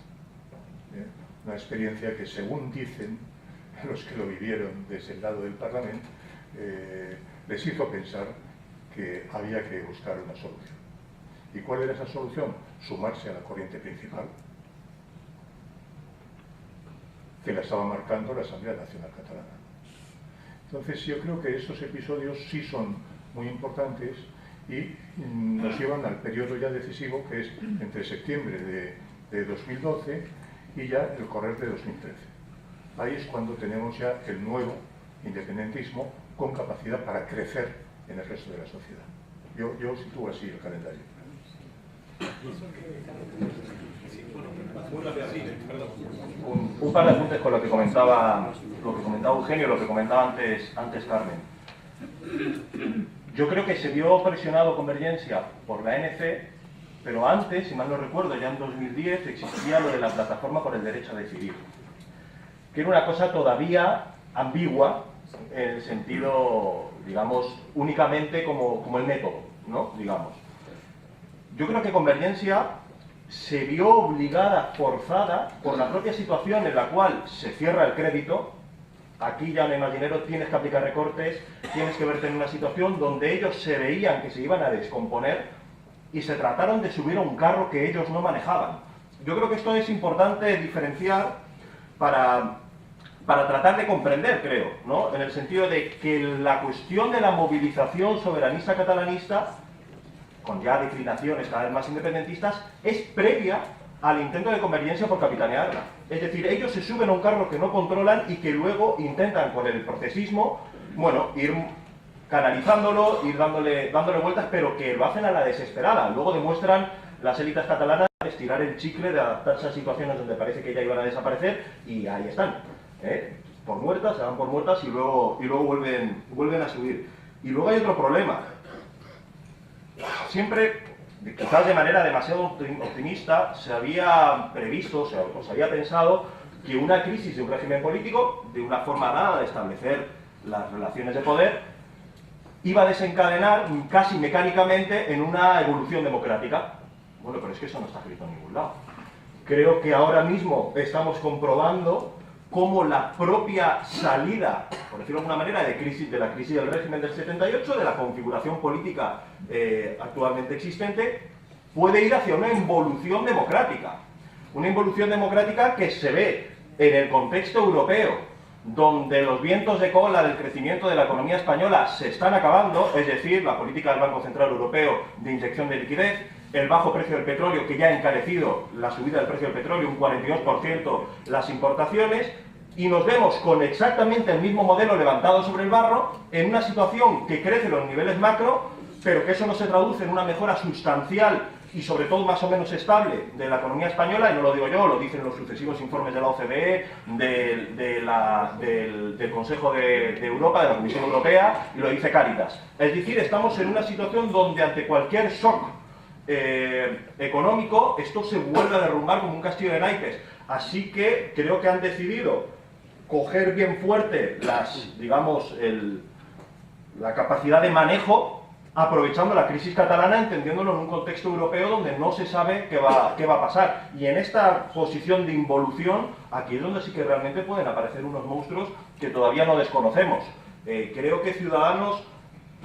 S5: Una experiencia que, según dicen los que lo vivieron desde el lado del Parlamento, les hizo pensar que había que buscar una solución. ¿Y cuál era esa solución? Sumarse a la corriente principal. que la estaba marcando la Asamblea Nacional Catalana. Entonces yo creo que estos episodios sí son muy importantes y nos llevan al periodo ya decisivo, que es entre septiembre de 2012 y ya el correr de 2013. Ahí es cuando tenemos ya el nuevo independentismo con capacidad para crecer en el resto de la sociedad. Yo sitúo así el calendario.
S2: Un par de apuntes con lo que comentaba Eugenio, lo que comentaba antes Carmen. Yo creo que se vio presionado Convergencia por la ANC, pero antes, si mal no recuerdo, ya en 2010 existía lo de la plataforma por el derecho a decidir, que era una cosa todavía ambigua en el sentido, digamos, únicamente como el método, ¿no? Digamos. Yo creo que Convergencia se vio obligada, forzada, por la propia situación en la cual se cierra el crédito. Aquí ya no hay más dinero, tienes que aplicar recortes, tienes que verte en una situación donde ellos se veían que se iban a descomponer y se trataron de subir a un carro que ellos no manejaban. Yo creo que esto es importante diferenciar para tratar de comprender, creo, ¿no? En el sentido de que la cuestión de la movilización soberanista catalanista, con ya declinaciones cada vez más independentistas, es previa al intento de Convergencia por capitanearla. Es decir, ellos se suben a un carro que no controlan y que luego intentan con el procesismo, bueno, ir canalizándolo, ir dándole vueltas, pero que lo hacen a la desesperada. Luego demuestran las élites catalanas estirar el chicle, de adaptarse a situaciones donde parece que ya iban a desaparecer y ahí están. Por muertas, se dan por muertas y luego vuelven a subir. Y luego hay otro problema. Siempre, quizás de manera demasiado optimista, se había previsto, o se había pensado que una crisis de un régimen político, de una forma dada de establecer las relaciones de poder, iba a desencadenar casi mecánicamente en una evolución democrática. Bueno, pero es que eso no está escrito en ningún lado. Creo que ahora mismo estamos comprobando cómo la propia salida, por decirlo de alguna manera, de la crisis del régimen del 78, de la configuración política actualmente existente, puede ir hacia una involución democrática. Una involución democrática que se ve en el contexto europeo, donde los vientos de cola del crecimiento de la economía española se están acabando, es decir, la política del Banco Central Europeo de inyección de liquidez, el bajo precio del petróleo, que ya ha encarecido la subida del precio del petróleo un 42% las importaciones, y nos vemos con exactamente el mismo modelo levantado sobre el barro, en una situación que crece los niveles macro, pero que eso no se traduce en una mejora sustancial y sobre todo más o menos estable de la economía española, y no lo digo yo, lo dicen los sucesivos informes de la OCDE, del Consejo de Europa, de la Comisión Europea, y lo dice Cáritas. Es decir, estamos en una situación donde ante cualquier shock económico, esto se vuelve a derrumbar como un castillo de naipes. Así que creo que han decidido coger bien fuerte la capacidad de manejo, aprovechando la crisis catalana, entendiéndolo en un contexto europeo donde no se sabe qué va a pasar. Y en esta posición de involución, aquí es donde sí que realmente pueden aparecer unos monstruos que todavía no desconocemos. Creo que Ciudadanos,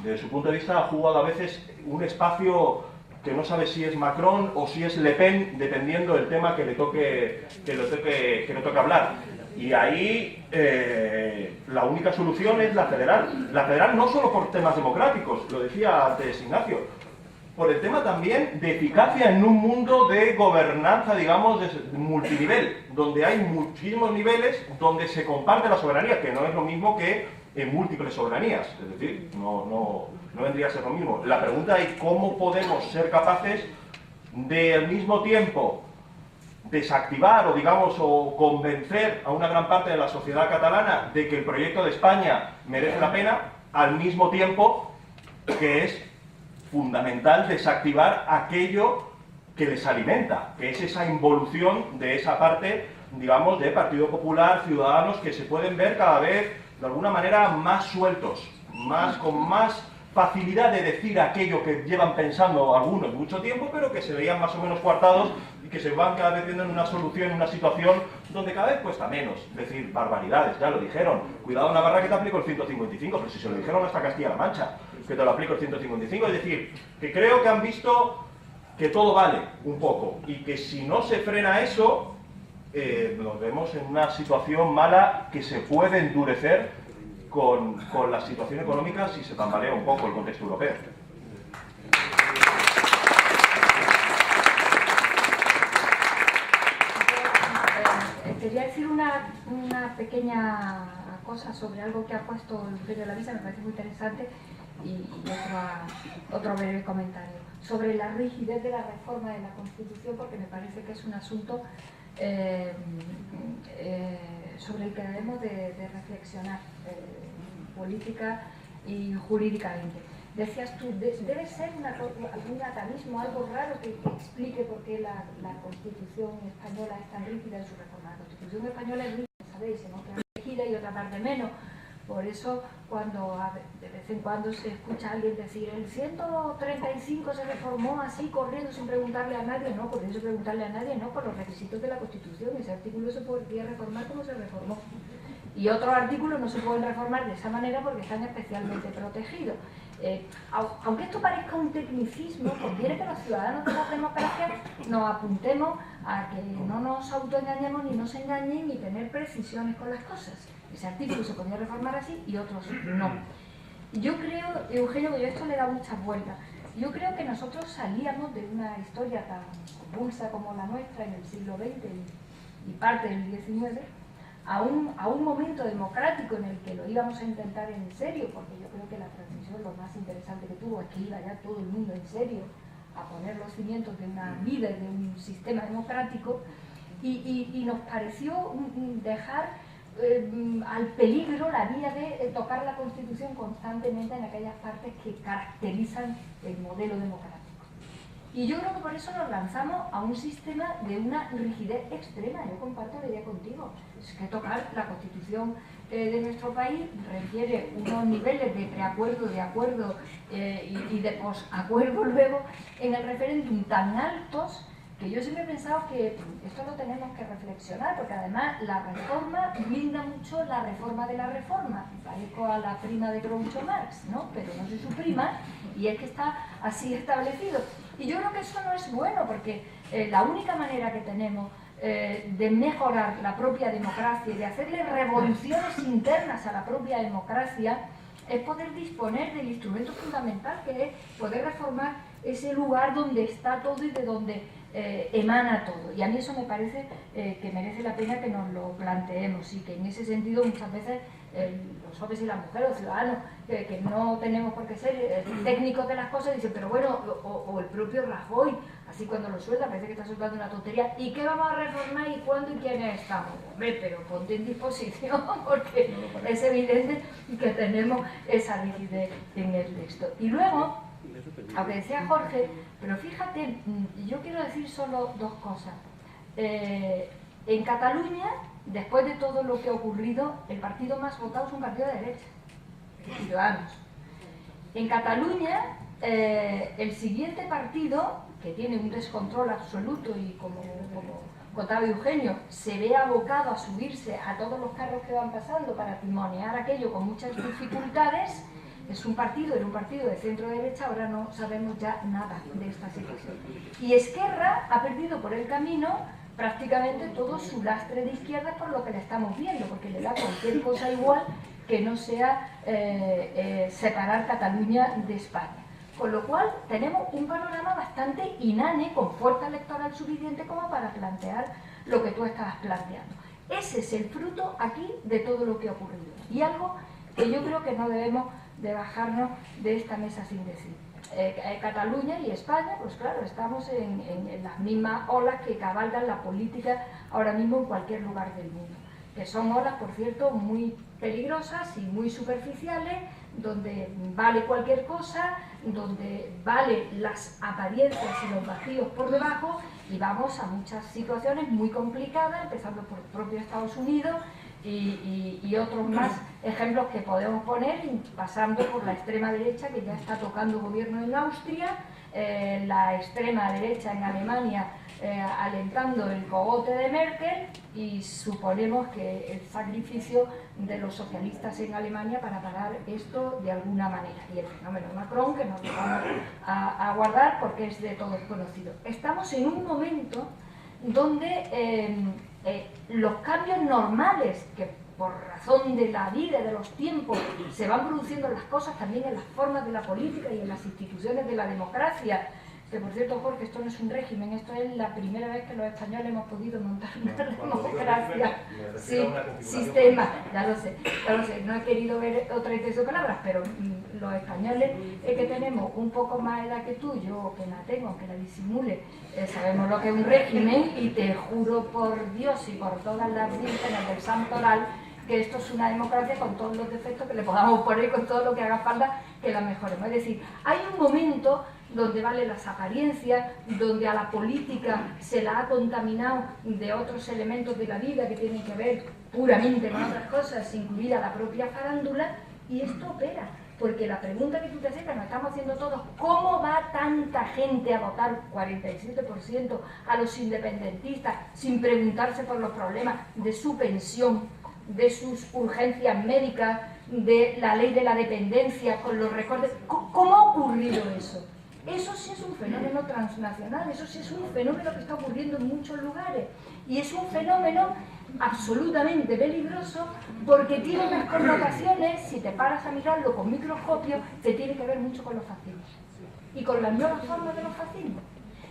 S2: desde su punto de vista, ha jugado a veces un espacio que no sabe si es Macron o si es Le Pen, dependiendo del tema que le toque hablar. Y ahí la única solución es la federal. La federal no solo por temas democráticos, lo decía antes Ignacio, por el tema también de eficacia en un mundo de gobernanza, digamos, de multinivel, donde hay muchísimos niveles donde se comparte la soberanía, que no es lo mismo que en múltiples soberanías, es decir, no vendría a ser lo mismo. La pregunta es cómo podemos ser capaces de al mismo tiempo desactivar o convencer a una gran parte de la sociedad catalana de que el proyecto de España merece la pena, al mismo tiempo que es fundamental desactivar aquello que les alimenta, que es esa involución de esa parte, digamos, de Partido Popular, Ciudadanos, que se pueden ver cada vez de alguna manera más sueltos, con más facilidad de decir aquello que llevan pensando algunos mucho tiempo, pero que se veían más o menos coartados y que se van cada vez viendo en una solución, en una situación donde cada vez cuesta menos decir barbaridades. Ya lo dijeron, cuidado Navarra que te aplico el 155, pero si se lo dijeron hasta Castilla-La Mancha, que te lo aplico el 155, es decir, que creo que han visto que todo vale un poco y que si no se frena eso, nos vemos en una situación mala que se puede endurecer con la situación económica si se tambalea un poco el contexto europeo.
S6: Quería decir una pequeña cosa sobre algo que ha puesto Eugenio Lavisa, me parece muy interesante, y otro breve comentario. Sobre la rigidez de la reforma de la Constitución, porque me parece que es un asunto sobre el que debemos de reflexionar política y jurídicamente. Decías tú, debe ser algún atavismo, algo raro que explique por qué la Constitución española es tan rígida en su reforma. La Constitución española es rígida, sabéis, en otra rígida y otra parte menos. Por eso, cuando de vez en cuando se escucha a alguien decir el 135 se reformó así, corriendo, sin preguntarle a nadie, no, por eso preguntarle a nadie, no, por los requisitos de la Constitución. Ese artículo se podría reformar como se reformó. Y otros artículos no se pueden reformar de esa manera porque están especialmente protegidos. Aunque esto parezca un tecnicismo, conviene que los ciudadanos de la democracia nos apuntemos a que no nos autoengañemos ni nos engañen y tener precisiones con las cosas. Ese artículo se podría reformar así y otros no. Yo creo, Eugenio, que yo esto le da muchas vueltas. Yo creo que nosotros salíamos de una historia tan convulsa como la nuestra en el siglo XX y parte del XIX a un momento democrático en el que lo íbamos a intentar en serio, porque yo creo que la transición lo más interesante que tuvo es que iba ya todo el mundo en serio a poner los cimientos de una vida y de un sistema democrático, y nos pareció dejar al peligro la vía de tocar la Constitución constantemente en aquellas partes que caracterizan el modelo democrático. Y yo creo que por eso nos lanzamos a un sistema de una rigidez extrema. Yo comparto la idea contigo. Es que tocar la Constitución de nuestro país requiere unos niveles de preacuerdo, de acuerdo y de posacuerdo luego en el referéndum tan altos, que yo siempre he pensado que esto lo tenemos que reflexionar, porque además la reforma blinda mucho la reforma de la reforma. Parezco a la prima de Groucho Marx, ¿no? Pero no soy su prima, y es que está así establecido. Y yo creo que eso no es bueno, porque la única manera que tenemos de mejorar la propia democracia y de hacerle revoluciones internas a la propia democracia es poder disponer del instrumento fundamental, que es poder reformar ese lugar donde está todo y de donde emana todo. Y a mí eso me parece que merece la pena que nos lo planteemos, y que en ese sentido muchas veces los hombres y las mujeres, los ciudadanos, que no tenemos por qué ser técnicos de las cosas, dicen, pero bueno, o el propio Rajoy, así cuando lo suelta parece que está soltando una tontería, ¿y qué vamos a reformar y cuándo y quiénes estamos? Hombre, pero ponte en disposición, porque es evidente que tenemos esa rigidez en el texto. Y luego, aunque decía Jorge, pero fíjate, yo quiero decir solo dos cosas. En Cataluña, después de todo lo que ha ocurrido, el partido más votado es un partido de derecha, Ciudadanos. En Cataluña, el siguiente partido, que tiene un descontrol absoluto y como contaba Eugenio, se ve abocado a subirse a todos los carros que van pasando para timonear aquello con muchas dificultades, era un partido de centro derecha, ahora no sabemos ya nada de esta situación. Y Esquerra ha perdido por el camino prácticamente todo su lastre de izquierda, por lo que le estamos viendo, porque le da cualquier cosa igual que no sea separar Cataluña de España. Con lo cual tenemos un panorama bastante inane, con fuerza electoral suficiente como para plantear lo que tú estabas planteando. Ese es el fruto aquí de todo lo que ha ocurrido. Y algo que yo creo que no debemos de bajarnos de esta mesa sin decir. Cataluña y España, pues claro, estamos en las mismas olas que cabalgan la política ahora mismo en cualquier lugar del mundo, que son olas, por cierto, muy peligrosas y muy superficiales, donde vale cualquier cosa, donde vale las apariencias y los vacíos por debajo, y vamos a muchas situaciones muy complicadas, empezando por el propio Estados Unidos y otros más ejemplos que podemos poner, pasando por la extrema derecha, que ya está tocando gobierno en Austria, la extrema derecha en Alemania alentando el cogote de Merkel, y suponemos que el sacrificio de los socialistas en Alemania para parar esto de alguna manera, y el fenómeno Macron, que no lo vamos a guardar porque es de todos conocido. Estamos en un momento donde los cambios normales que por razón de la vida, de los tiempos, se van produciendo en las cosas, también en las formas de la política y en las instituciones de la democracia. Que por cierto, Jorge, esto no es un régimen, esto es la primera vez que los españoles hemos podido montar una democracia, sí, sistema, ya lo sé, no he querido ver otra de palabras, pero los españoles que tenemos un poco más edad que tú, yo que la tengo, aunque la disimule, sabemos lo que es un régimen, y te juro por Dios y por todas las vírgenes del santo oral que esto es una democracia con todos los defectos que le podamos poner, con todo lo que haga falta, que la mejoremos. Es decir, hay un momento donde vale las apariencias, donde a la política se la ha contaminado de otros elementos de la vida que tienen que ver puramente con otras cosas, incluida la propia farándula, y esto opera. Porque la pregunta que tú te haces, que nos estamos haciendo todos, ¿cómo va tanta gente a votar 47% a los independentistas sin preguntarse por los problemas de su pensión, de sus urgencias médicas, de la ley de la dependencia, con los recortes? ¿Cómo ha ocurrido eso? Eso sí es un fenómeno transnacional, eso sí es un fenómeno que está ocurriendo en muchos lugares. Y es un fenómeno absolutamente peligroso porque tiene unas connotaciones, si te paras a mirarlo con microscopio, te tiene que ver mucho con los fascismos. Y con las nuevas formas de los fascismos.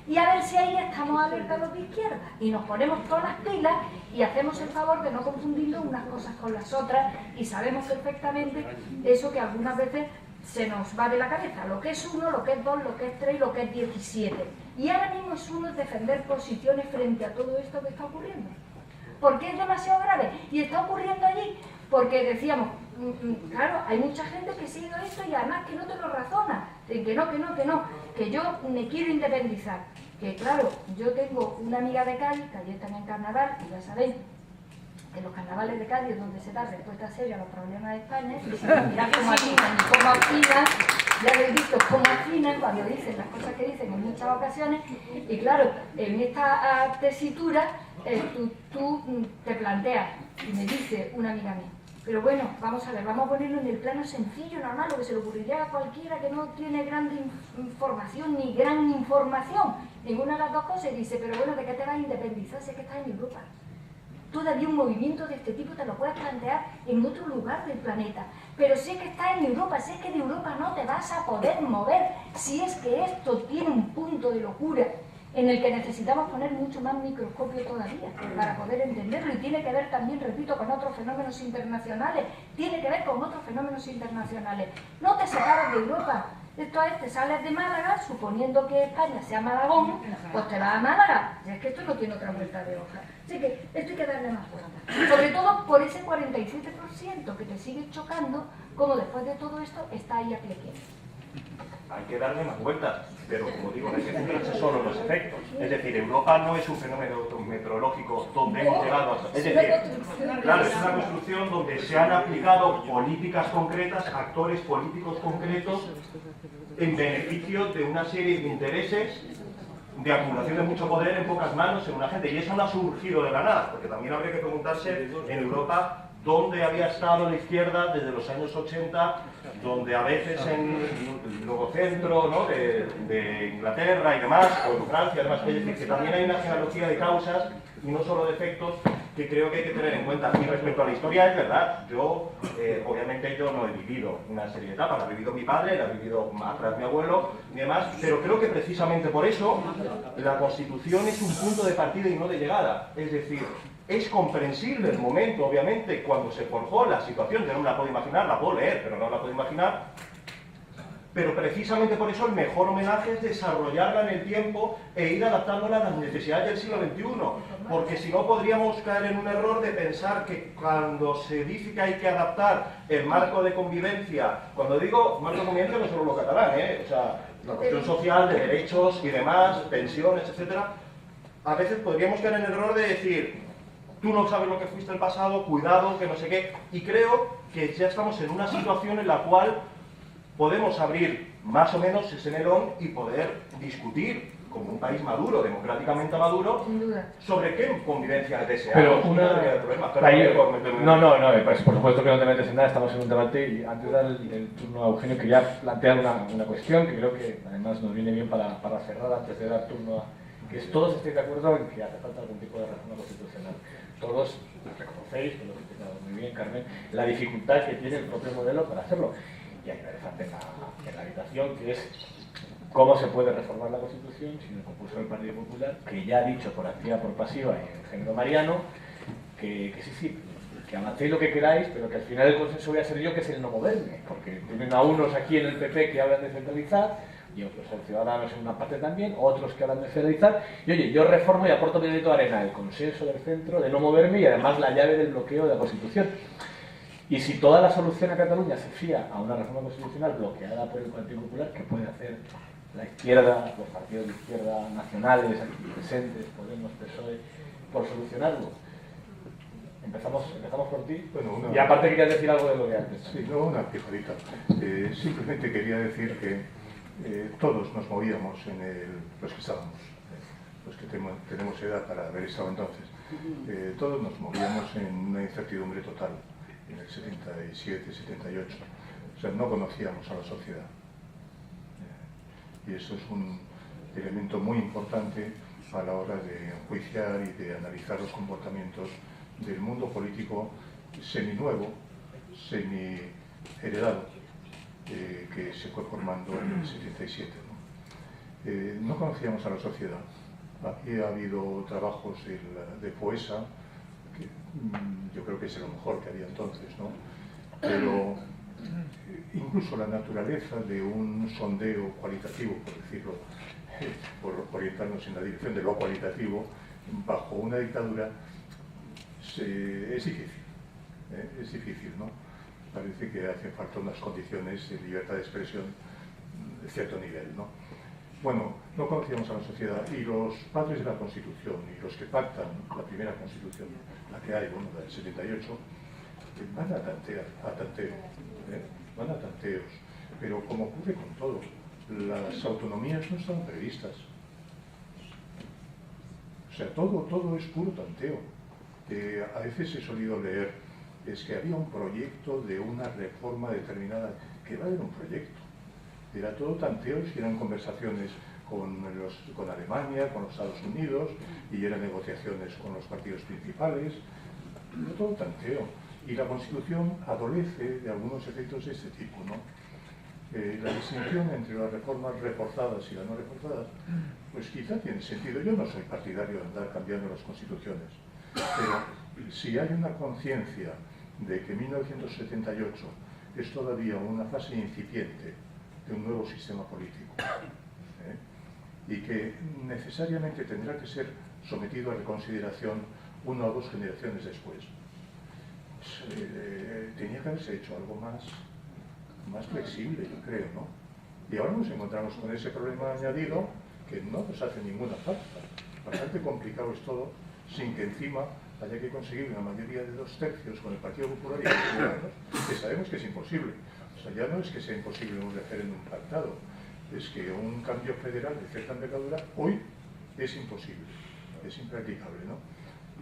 S6: Y a ver si ahí estamos alerta los de izquierda y nos ponemos todas las pilas y hacemos el favor de no confundirlo unas cosas con las otras, y sabemos perfectamente eso que algunas veces se nos va de la cabeza, lo que es 1, lo que es 2, lo que es 3 y lo que es 17. Y ahora mismo es uno defender posiciones frente a todo esto que está ocurriendo. Porque es demasiado grave. Y está ocurriendo allí porque decíamos, claro, hay mucha gente que sigue esto y además que no te lo razona. Que no, que yo me quiero independizar. Que claro, yo tengo una amiga de Cádiz, que ayer también en carnaval, y ya sabéis, que los carnavales de Cádiz, donde se da respuesta seria a los problemas de España, y si mirad cómo afinan, ya habéis visto cómo afinan cuando dicen las cosas que dicen en muchas ocasiones, y claro, en esta tesitura tú te planteas, y me dice una amiga mía, pero bueno, vamos a ver, vamos a ponerlo en el plano sencillo, normal, lo que se le ocurriría a cualquiera que no tiene gran información ni gran información, ninguna de las dos cosas, y dice, pero bueno, ¿de qué te vas a independizar si es que estás en Europa? Todavía un movimiento de este tipo te lo puedes plantear en otro lugar del planeta. Pero si es que estás en Europa, si es que de Europa no te vas a poder mover, si es que esto tiene un punto de locura en el que necesitamos poner mucho más microscopio todavía para poder entenderlo, y tiene que ver también, repito, con otros fenómenos internacionales, tiene que ver con otros fenómenos internacionales. No te separas de Europa. Esto es, te sales de Málaga, suponiendo que España sea Malagón, pues te vas a Málaga. Y es que esto no tiene otra vuelta de hoja. Así que esto hay que darle más vuelta. Sobre todo por ese 47% que te sigue chocando, como después de todo esto está ahí a pie quieto.
S2: Hay que darle más vueltas, pero como digo, no hay que cumplirse solo los efectos. Es decir, Europa no es un fenómeno meteorológico donde hemos llegado a... Es decir, claro, es una construcción donde se han aplicado políticas concretas, actores políticos concretos, en beneficio de una serie de intereses de acumulación de mucho poder en pocas manos en una gente. Y eso no ha surgido de la nada, porque también habría que preguntarse en Europa dónde había estado la izquierda desde los años 80, donde a veces en el nuevo centro, ¿no?, de Inglaterra y demás, o en Francia, además, es decir, que también hay una genealogía de causas y no solo de efectos que creo que hay que tener en cuenta. Y respecto a la historia, es verdad, yo, obviamente yo no he vivido una serie de etapas, la ha vivido mi padre, la ha vivido atrás mi abuelo y demás, pero creo que precisamente por eso la Constitución es un punto de partida y no de llegada. Es decir, es comprensible el momento, obviamente, cuando se forjó la situación, yo no me la puedo imaginar, la puedo leer, pero no la puedo imaginar, pero precisamente por eso el mejor homenaje es desarrollarla en el tiempo e ir adaptándola a las necesidades del siglo XXI, porque si no podríamos caer en un error de pensar que cuando se dice que hay que adaptar el marco de convivencia, cuando digo marco de convivencia no solo lo catalán, o sea, la cuestión social, de derechos y demás, pensiones, etcétera, a veces podríamos caer en el error de decir, tú no sabes lo que fuiste el pasado, cuidado, que no sé qué, y creo que ya estamos en una situación en la cual podemos abrir más o menos ese melón y poder discutir como un país maduro, democráticamente maduro, sobre qué convivencia deseamos.
S1: Pero no, pues por supuesto que no te metes en nada, estamos en un debate y antes de dar el turno a Eugenio quería plantear una cuestión que creo que además nos viene bien para cerrar antes de dar turno que todos estéis de acuerdo en que hace falta algún tipo de reforma constitucional. Todos reconocéis, que lo que explicado muy bien Carmen, la dificultad que tiene el propio modelo para hacerlo. Y hay una elefante en la habitación, que es cómo se puede reformar la Constitución sin el concurso del Partido Popular, que ya ha dicho por activa por pasiva en género mariano, que sí, que avancéis lo que queráis, pero que al final el consenso voy a ser yo, que es el no moverme, porque tienen a unos aquí en el PP que hablan de centralizar, y otros en Ciudadanos en una parte también, otros que hablan de federalizar, y oye, yo reformo y aporto mi granito de arena, el consenso del centro, de no moverme, y además la llave del bloqueo de la Constitución. Y si toda la solución a Cataluña se fía a una reforma constitucional bloqueada por el Partido Popular, ¿qué puede hacer la izquierda, los partidos de izquierda nacionales aquí presentes, Podemos, PSOE, por solucionarlo? Empezamos por ti.
S5: Bueno,
S1: y aparte querías decir algo de lo de antes.
S5: Sí, no, una pijadita. Simplemente quería decir que todos nos movíamos los que estábamos, los que tenemos edad para haber estado entonces, todos nos movíamos en una incertidumbre total, en el 77, 78. O sea, no conocíamos a la sociedad. Y eso es un elemento muy importante a la hora de enjuiciar y de analizar los comportamientos del mundo político seminuevo, semi-heredado, que se fue formando en el 77. No conocíamos a la sociedad. Aquí ha habido trabajos de Foessa, que yo creo que es lo mejor que había entonces, ¿no? Pero incluso la naturaleza de un sondeo cualitativo, por decirlo, por orientarnos en la dirección de lo cualitativo, bajo una dictadura, es difícil, ¿no? Parece que hacen falta unas condiciones de libertad de expresión de cierto nivel, ¿no? Bueno, no conocíamos a la sociedad, y los padres de la Constitución y los que pactan la primera Constitución, la que hay, bueno, la del 78, van a tanteos, pero como ocurre con todo, las autonomías no están previstas. O sea, todo es puro tanteo. A veces he solido leer, es que había un proyecto de una reforma determinada, que va a haber un proyecto. Era todo tanteos y eran conversaciones con Alemania, con los Estados Unidos, y eran negociaciones con los partidos principales. Era todo tanteo. Y la Constitución adolece de algunos efectos de este tipo, ¿no? La distinción entre las reformas reforzadas y las no reforzadas, pues quizá tiene sentido. Yo no soy partidario de andar cambiando las constituciones, pero si hay una conciencia de que 1978 es todavía una fase incipiente de un nuevo sistema político, y que necesariamente tendrá que ser sometido a reconsideración una o dos generaciones después, tenía que haberse hecho algo más flexible, yo creo, ¿no? Y ahora nos encontramos con ese problema añadido que no nos hace ninguna falta. Bastante complicado es todo, sin que encima haya que conseguir una mayoría de 2/3 con el Partido Popular y los Ciudadanos, que sabemos que es imposible. O sea, ya no es que sea imposible un referéndum pactado, es que un cambio federal de cierta envergadura hoy es imposible, es impracticable, ¿no?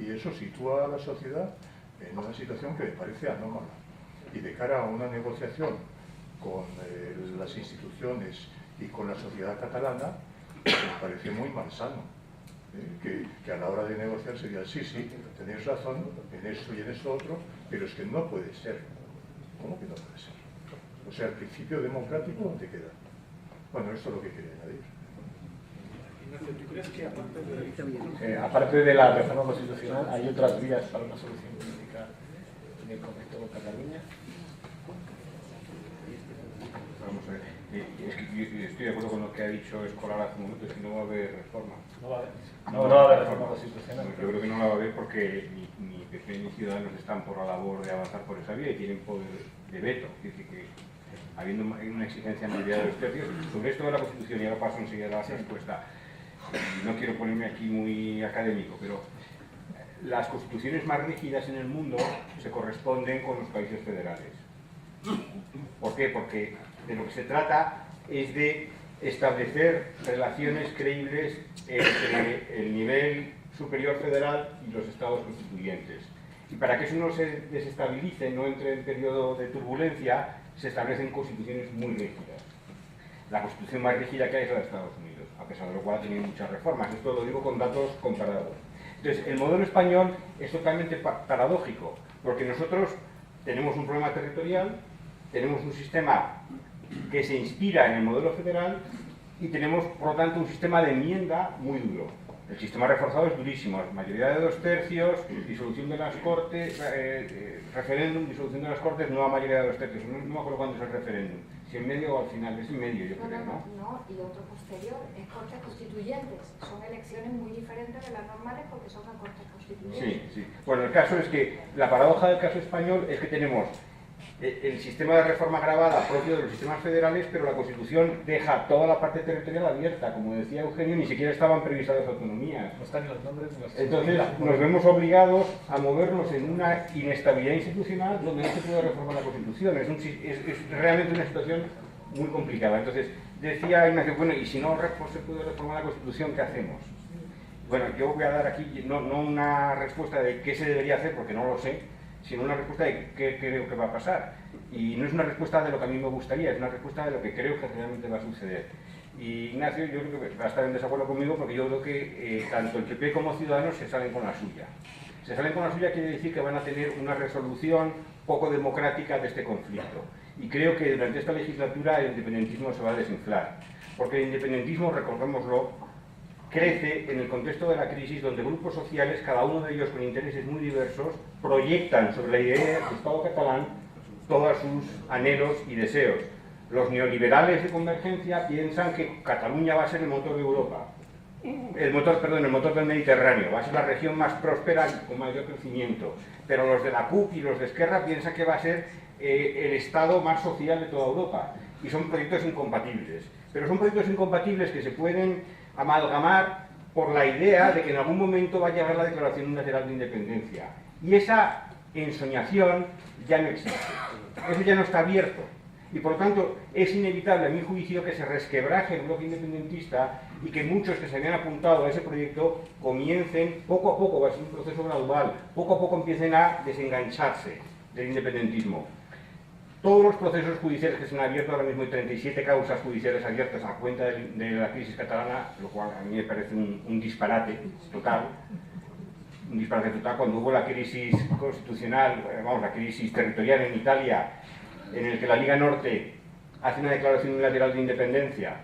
S5: Y eso sitúa a la sociedad en una situación que me parece anómala. Y de cara a una negociación con las instituciones y con la sociedad catalana, me parece muy malsano. Que a la hora de negociar sería, sí, tenéis razón en esto y en esto otro, pero es que no puede ser. ¿Cómo que no puede ser? O sea, el principio democrático, ¿dónde queda? Bueno, esto es lo que quería añadir.
S1: ¿Tú crees que aparte de la reforma constitucional hay otras vías para una solución política en el conflicto con Cataluña?
S3: Vamos a ver, es que estoy de acuerdo con lo que ha dicho Escolar hace un momento, es que no va a haber reforma.
S1: No va a haber reforma constitucional.
S3: Yo creo que no la va a haber porque ni PP ni Ciudadanos están por la labor de avanzar por esa vía y tienen poder de veto. Es decir, que habiendo una exigencia mayoría de los tercios, sobre esto de la Constitución, y ahora paso enseguida a la respuesta, no quiero ponerme aquí muy académico, pero las constituciones más rígidas en el mundo se corresponden con los países federales. ¿Por qué? Porque de lo que se trata es de establecer relaciones creíbles entre el nivel superior federal y los estados constituyentes. Y para que eso no se desestabilice, no entre en periodo de turbulencia, se establecen constituciones muy rígidas. La constitución más rígida que hay es la de Estados Unidos. a pesar de lo cual ha tenido muchas reformas. Esto lo digo con datos comparados. Entonces, el modelo español es totalmente paradójico, porque nosotros tenemos un problema territorial, tenemos un sistema que se inspira en el modelo federal y tenemos, por lo tanto, un sistema de enmienda muy duro. El sistema reforzado es durísimo, mayoría de 2/3, disolución de las Cortes, referéndum, disolución de las Cortes, nueva mayoría de 2/3. No me acuerdo cuándo es el referéndum, si en medio o al final, es en medio, yo creo, ¿no?
S6: No, y otro posterior, es Cortes Constituyentes. Son elecciones muy diferentes de las normales porque son a Cortes Constituyentes.
S3: Sí, sí. Bueno, el caso es que la paradoja del caso español es que tenemos el sistema de reforma agravada propio de los sistemas federales, pero la Constitución deja toda la parte territorial abierta. Como decía Eugenio, ni siquiera estaban previstas las autonomías.
S1: No están ni los nombres ni los...
S3: Entonces nos vemos obligados a movernos en una inestabilidad institucional donde no se puede reformar la Constitución. Es realmente una situación muy complicada. Entonces decía Ignacio, bueno, y si no se puede reformar la Constitución, ¿qué hacemos? Bueno, yo voy a dar aquí no una respuesta de qué se debería hacer, porque no lo sé, sino una respuesta de qué creo que va a pasar. Y no es una respuesta de lo que a mí me gustaría, es una respuesta de lo que creo que realmente va a suceder. Y Ignacio, yo creo que va a estar en desacuerdo conmigo, porque yo creo que tanto el PP como Ciudadanos se salen con la suya. Se salen con la suya quiere decir que van a tener una resolución poco democrática de este conflicto. Y creo que durante esta legislatura el independentismo se va a desinflar. Porque el independentismo, recordémoslo, crece en el contexto de la crisis donde grupos sociales, cada uno de ellos con intereses muy diversos, proyectan sobre la idea del Estado catalán todos sus anhelos y deseos. Los neoliberales de Convergencia piensan que Cataluña va a ser el motor de Europa, el motor del Mediterráneo, va a ser la región más próspera y con mayor crecimiento. Pero los de la CUP y los de Esquerra piensan que va a ser el Estado más social de toda Europa. Y son proyectos incompatibles. Pero son proyectos incompatibles que se pueden amalgamar por la idea de que en algún momento va a llegar la Declaración Unilateral de Independencia. Y esa ensoñación ya no existe. Eso ya no está abierto. Y por lo tanto es inevitable, a mi juicio, que se resquebraje el bloque independentista y que muchos que se habían apuntado a ese proyecto comiencen, poco a poco, va a ser un proceso gradual, poco a poco empiecen a desengancharse del independentismo. Todos los procesos judiciales que se han abierto, ahora mismo hay 37 causas judiciales abiertas a cuenta de la crisis catalana, lo cual a mí me parece un disparate total. Un disparate total. Cuando hubo la crisis constitucional, la crisis territorial en Italia, en el que la Liga Norte hace una declaración unilateral de independencia,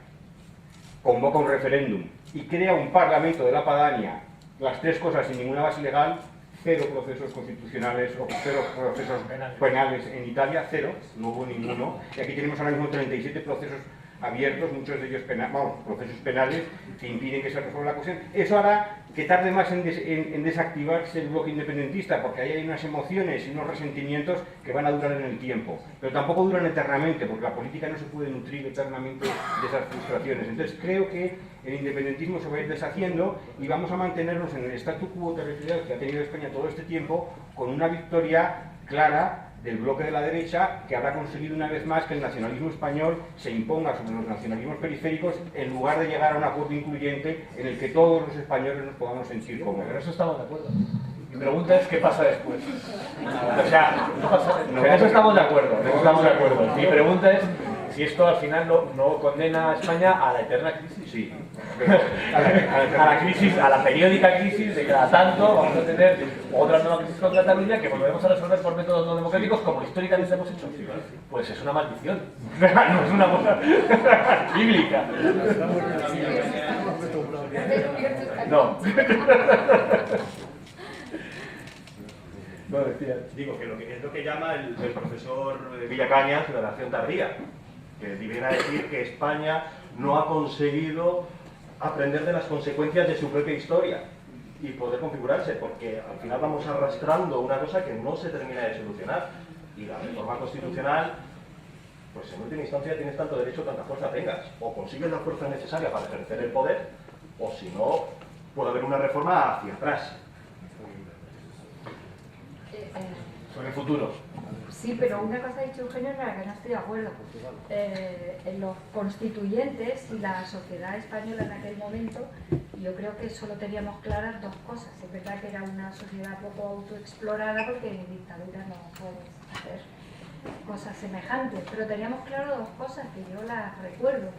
S3: convoca un referéndum y crea un parlamento de la Padania, las tres cosas sin ninguna base legal, cero procesos constitucionales o cero procesos penales en Italia, cero, no hubo ninguno. Y aquí tenemos ahora mismo 37 procesos abiertos, muchos de ellos procesos penales que impiden que se resuelva la cuestión. Eso hará que tarde más en desactivarse el bloque independentista, porque ahí hay unas emociones y unos resentimientos que van a durar en el tiempo. Pero tampoco duran eternamente, porque la política no se puede nutrir eternamente de esas frustraciones. Entonces creo que el independentismo se va a ir deshaciendo y vamos a mantenernos en el statu quo territorial que ha tenido España todo este tiempo, con una victoria clara del bloque de la derecha, que habrá conseguido una vez más que el nacionalismo español se imponga sobre los nacionalismos periféricos en lugar de llegar a un acuerdo incluyente en el que todos los españoles nos podamos sentir cómodos.
S1: En eso estamos de acuerdo. Mi pregunta es ¿qué pasa después? O sea, en eso estamos de acuerdo, en eso estamos de acuerdo. Mi pregunta es si esto al final no condena a España a la eterna crisis.
S3: Sí.
S1: A la crisis, a la periódica crisis de cada tanto vamos a tener otra nueva crisis con Cataluña que volveremos a resolver por métodos no democráticos como históricamente hemos hecho. Pues es una maldición, no es una cosa bíblica. No. No decía.
S2: Digo que es lo que llama el profesor Villacaña generación tardía, que viene a decir que España no ha conseguido aprender de las consecuencias de su propia historia y poder configurarse, porque al final vamos arrastrando una cosa que no se termina de solucionar. Y la reforma constitucional, pues en última instancia tienes tanto derecho, tanta fuerza tengas. O consigues la fuerza necesaria para ejercer el poder, o si no, puede haber una reforma hacia atrás.
S1: Sobre el futuro.
S6: Sí, pero una cosa ha dicho Eugenio en la que no estoy de acuerdo. En los constituyentes y la sociedad española en aquel momento, yo creo que solo teníamos claras dos cosas. Es verdad que era una sociedad poco autoexplorada porque en dictadura no puedes hacer cosas semejantes, pero teníamos claro dos cosas que yo las recuerdo.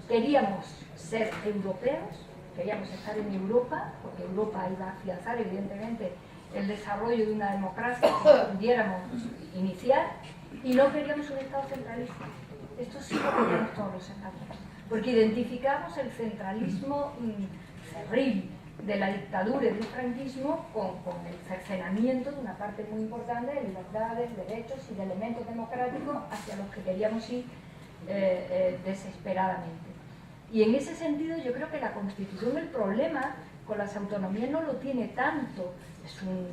S6: queríamos ser europeos, queríamos estar en Europa, porque Europa iba a afianzar evidentemente el desarrollo de una democracia que pudiéramos iniciar, y no queríamos un Estado centralista. Esto sí lo queríamos todos los españoles, porque identificamos el centralismo cerril de la dictadura y del franquismo con el cercenamiento de una parte muy importante de libertades, derechos y de elementos democráticos hacia los que queríamos ir desesperadamente. Y en ese sentido yo creo que la Constitución, el problema con las autonomías no lo tiene tanto, es un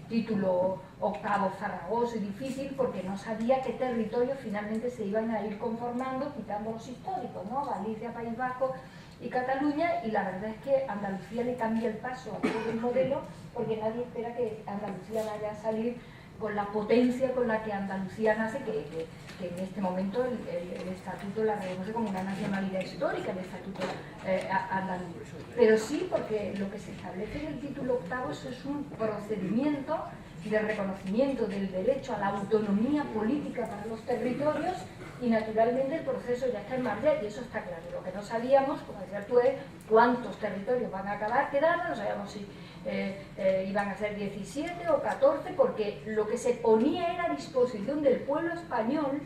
S6: título octavo farragoso y difícil porque no sabía qué territorios finalmente se iban a ir conformando, quitando los históricos, ¿no? Galicia, País Vasco y Cataluña, y la verdad es que Andalucía le cambia el paso a todo el modelo, porque nadie espera que Andalucía vaya a salir con la potencia con la que Andalucía nace, que en este momento el estatuto la reconoce como una nacionalidad histórica, el estatuto andaluz. Pero sí, porque lo que se establece en el título octavo eso es un procedimiento de reconocimiento del derecho a la autonomía política para los territorios, y naturalmente el proceso ya está en marcha y eso está claro. Lo que no sabíamos, como decías tú, es cuántos territorios van a acabar quedando, no sabíamos si iban a ser 17 o 14, porque lo que se ponía era a disposición del pueblo español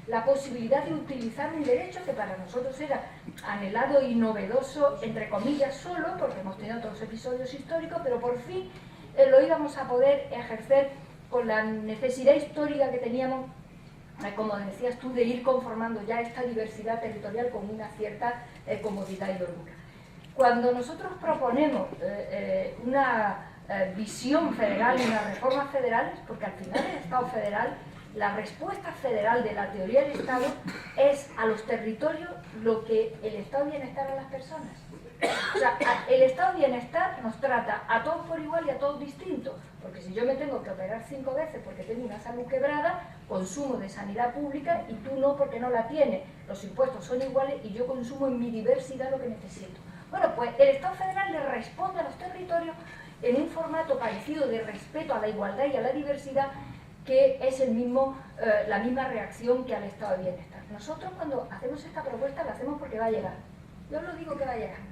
S6: la posibilidad de utilizar un derecho que para nosotros era anhelado y novedoso, entre comillas solo, porque hemos tenido otros episodios históricos, pero por fin lo íbamos a poder ejercer con la necesidad histórica que teníamos, como decías tú, de ir conformando ya esta diversidad territorial con una cierta comodidad y holgura. Cuando nosotros proponemos una visión federal y unas reformas federales, porque al final el Estado federal, la respuesta federal de la teoría del Estado es a los territorios lo que el Estado de Bienestar a las personas. O sea, el Estado de Bienestar nos trata a todos por igual y a todos distintos, porque si yo me tengo que operar 5 veces porque tengo una salud quebrada, consumo de sanidad pública y tú no porque no la tienes. Los impuestos son iguales y yo consumo en mi diversidad lo que necesito. Bueno, pues el Estado federal le responde a los territorios en un formato parecido de respeto a la igualdad y a la diversidad, que es la misma reacción que al Estado de Bienestar. Nosotros cuando hacemos esta propuesta la hacemos porque va a llegar. Yo os lo digo que va a llegar.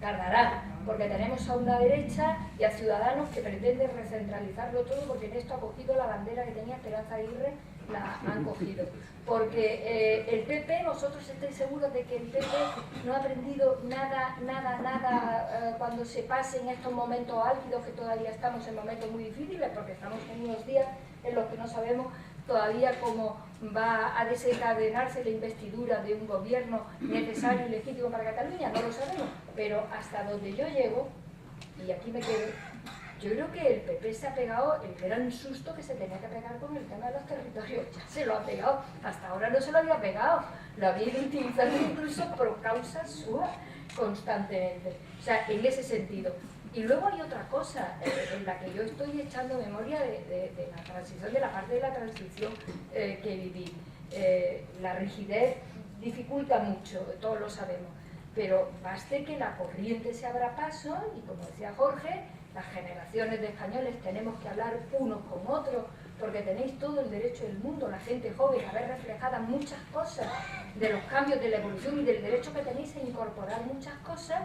S6: Tardará, porque tenemos a una derecha y a Ciudadanos que pretenden recentralizarlo todo, porque en esto ha cogido la bandera que tenía Esperanza Aguirre, la han cogido. Porque el PP, vosotros estáis seguros de que el PP no ha aprendido nada cuando se pasen estos momentos álgidos, que todavía estamos en momentos muy difíciles, porque estamos en unos días en los que no sabemos todavía cómo va a desencadenarse la investidura de un gobierno necesario y legítimo para Cataluña, no lo sabemos, pero hasta donde yo llego, y aquí me quedo, yo creo que el PP se ha pegado el gran susto que se tenía que pegar con el tema de los territorios, ya se lo ha pegado, hasta ahora no se lo había pegado, lo había ido utilizando incluso por causa suya constantemente, o sea, en ese sentido. Y luego hay otra cosa en la que yo estoy echando memoria de la transición, de la parte de la transición que viví. La rigidez dificulta mucho, todos lo sabemos, pero baste que la corriente se abra paso y, como decía Jorge, las generaciones de españoles tenemos que hablar unos con otros, porque tenéis todo el derecho del mundo, la gente joven, a ver reflejadas muchas cosas de los cambios de la evolución y del derecho que tenéis a incorporar muchas cosas.